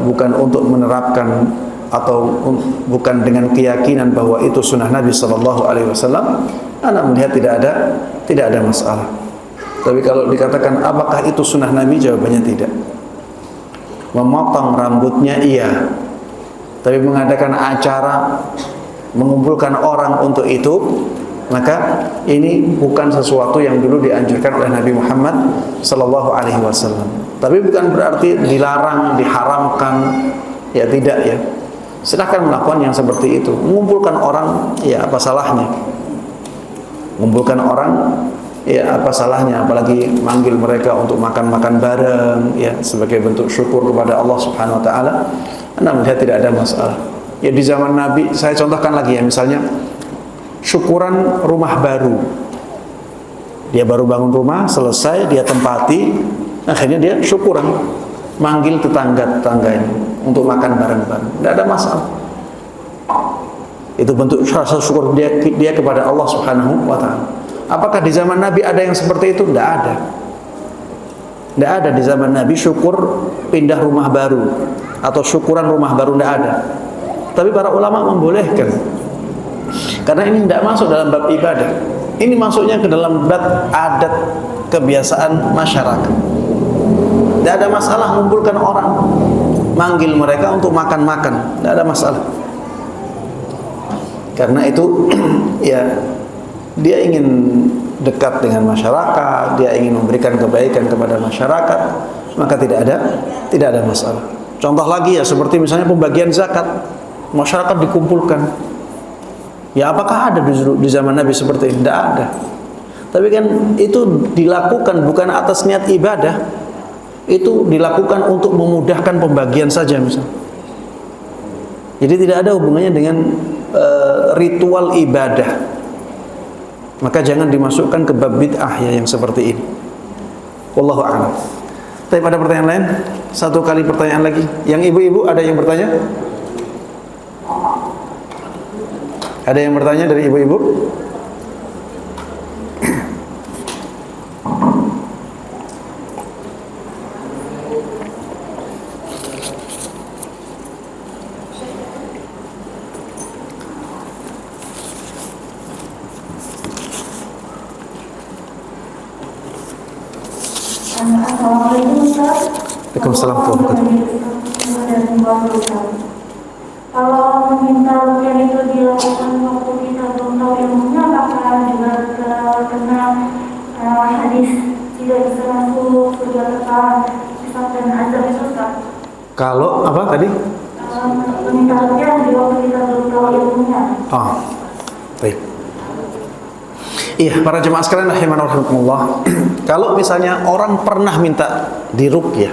bukan untuk menerapkan atau bukan dengan keyakinan bahwa itu sunnah Nabi Sallallahu Alaihi Wasallam, anak melihat tidak ada masalah. Tapi kalau dikatakan apakah itu sunnah Nabi, jawabannya tidak. Memotong rambutnya iya, tapi mengadakan acara, mengumpulkan orang untuk itu, maka ini bukan sesuatu yang dulu dianjurkan oleh Nabi Muhammad Sallallahu Alaihi Wasallam. Tapi bukan berarti dilarang, diharamkan, ya tidak ya. Silahkan melakukan yang seperti itu. Mengumpulkan orang, ya apa salahnya? Mengumpulkan orang, ya apa salahnya? Apalagi manggil mereka untuk makan-makan bareng, ya sebagai bentuk syukur kepada Allah Subhanahu Wa Taala. Anda melihat tidak ada masalah. Ya di zaman Nabi, saya contohkan lagi ya, misalnya syukuran rumah baru. Dia baru bangun rumah, selesai dia tempati, akhirnya dia syukuran, manggil tetangga-tetangganya untuk makan bareng-bareng. Tidak ada masalah. Itu bentuk rasa syukur dia kepada Allah Subhanahu Wa Taala. Apakah di zaman Nabi ada yang seperti itu? Tidak ada. Tidak ada di zaman Nabi syukur pindah rumah baru atau syukuran rumah baru, tidak ada. Tapi para ulama membolehkan, karena ini tidak masuk dalam bab ibadah. Ini masuknya ke dalam bab adat kebiasaan masyarakat. Tidak ada masalah mengumpulkan orang, manggil mereka untuk makan-makan, tidak ada masalah. Karena itu ya dia ingin dekat dengan masyarakat, dia ingin memberikan kebaikan kepada masyarakat, maka tidak ada masalah. Contoh lagi ya seperti misalnya pembagian zakat, masyarakat dikumpulkan, Ya apakah ada di zaman Nabi seperti ini? Tidak ada. Tapi kan itu dilakukan bukan atas niat ibadah. Itu dilakukan untuk memudahkan pembagian saja misalnya. Jadi tidak ada hubungannya dengan ritual ibadah. Maka jangan dimasukkan ke bab bid'ah ya yang seperti ini. Wallahu a'lam. Tapi pada pertanyaan lain, satu kali pertanyaan lagi. Yang ibu-ibu ada yang bertanya? Ada yang bertanya dari ibu-ibu? Assalamualaikum Ustaz. Waalaikumsalam warahmatullahi wabarakatuh. Kalau meminta rukyah itu dilakukan waktu kita belum tahu ilmunya, apakah juga kena hadis tidak bisa masuk surga kekal sifat dan azab itu Ustaz? Kalau apa tadi? Meminta rukyah di waktu kita belum tahu ilmunya. Baik. Iya, para jemaah sekalian rahimana rahimakumullah. Kalau misalnya orang pernah minta diruqyah,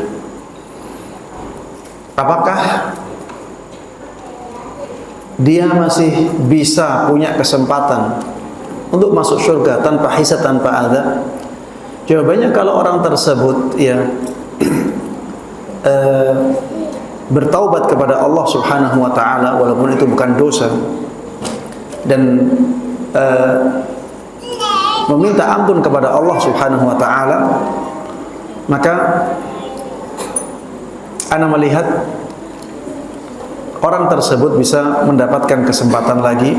apakah dia masih bisa punya kesempatan untuk masuk surga tanpa hisab, tanpa azab? Jawabannya kalau orang tersebut ya bertaubat kepada Allah Subhanahu wa taala walaupun itu bukan dosa dan meminta ampun kepada Allah Subhanahu wa taala, maka ana melihat orang tersebut bisa mendapatkan kesempatan lagi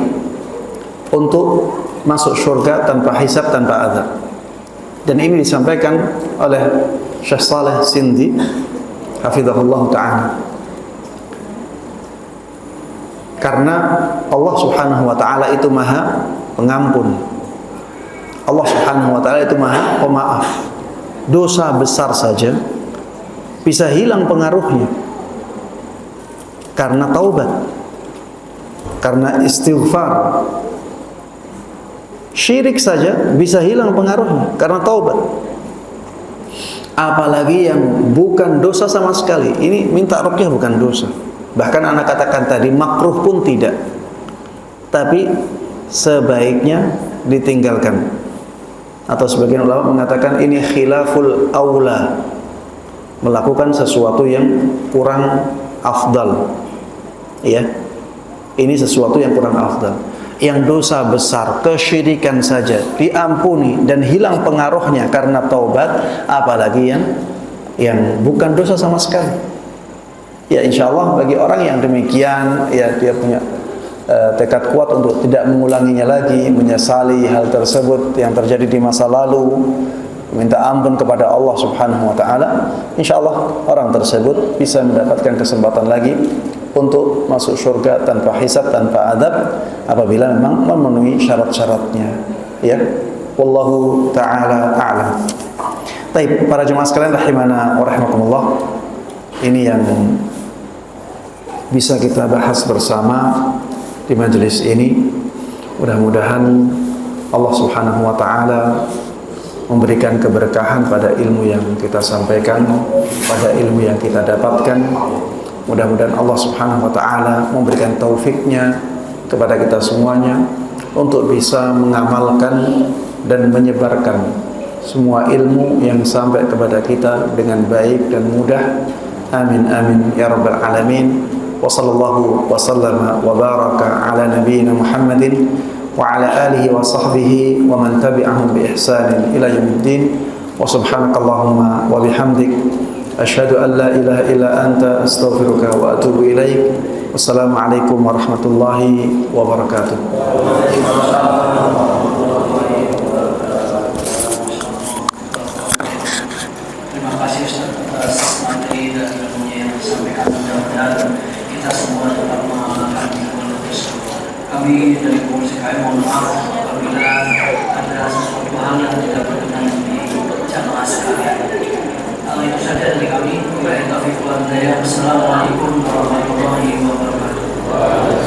untuk masuk surga tanpa hisab, tanpa azab. Dan ini disampaikan oleh Syekh Saleh Sindi hafizahullah taala. Karena Allah Subhanahu wa taala itu Maha Pengampun. Allah Subhanahu wa taala itu Maha Pemaaf. Dosa besar saja bisa hilang pengaruhnya karena taubat, karena istighfar. Syirik saja bisa hilang pengaruhnya karena taubat. Apalagi yang bukan dosa sama sekali. Ini minta ruqyah bukan dosa. Bahkan anak katakan tadi makruh pun tidak. Tapi sebaiknya ditinggalkan. Atau sebagian ulama mengatakan ini khilaful aula, melakukan sesuatu yang kurang afdal. Ya. Ini sesuatu yang kurang afdal. Yang dosa besar, kesyirikan saja diampuni dan hilang pengaruhnya karena taubat, apalagi yang bukan dosa sama sekali. Ya insyaallah bagi orang yang demikian ya dia punya tekad kuat untuk tidak mengulanginya lagi, menyesali hal tersebut yang terjadi di masa lalu, minta ampun kepada Allah Subhanahu wa taala, insyaallah orang tersebut bisa mendapatkan kesempatan lagi untuk masuk surga tanpa hisab, tanpa adab apabila memang memenuhi syarat-syaratnya. Ya. Wallahu taala a'lam. Baik, para jemaah sekalian rahimana wa rahimakumullah. Ini yang bisa kita bahas bersama di majelis ini. Mudah-mudahan Allah Subhanahu wa taala memberikan keberkahan pada ilmu yang kita sampaikan, pada ilmu yang kita dapatkan. Mudah-mudahan Allah Subhanahu wa taala memberikan taufiknya kepada kita semuanya untuk bisa mengamalkan dan menyebarkan semua ilmu yang sampai kepada kita dengan baik dan mudah. Amin amin ya rabbal alamin. Wa sallallahu wa sallama wa baraka ala nabiyyina Muhammadin wa ala alihi wa sahbihi wa man tabi'ahum bi ihsanin ila yaumiddin. Wa subhanakallahumma wa bihamdik asyhadu an la ilaha illa anta astaghfiruka wa atubu ilaik. Wassalamualaikum warahmatullahi wabarakatuh. Terima kasih Ustaz atas materi dan ilmunya yang disampaikan. Mudah-mudahan kita semua dapat mengamalkan ilmu tersebut. Kami dari Pengurus KM mohon maaf apabila ada sesuatu hal yang tidak berkenan di jamaah sekalian. Itu saja dari kami. Wassalamualaikum warahmatullahi wabarakatuh.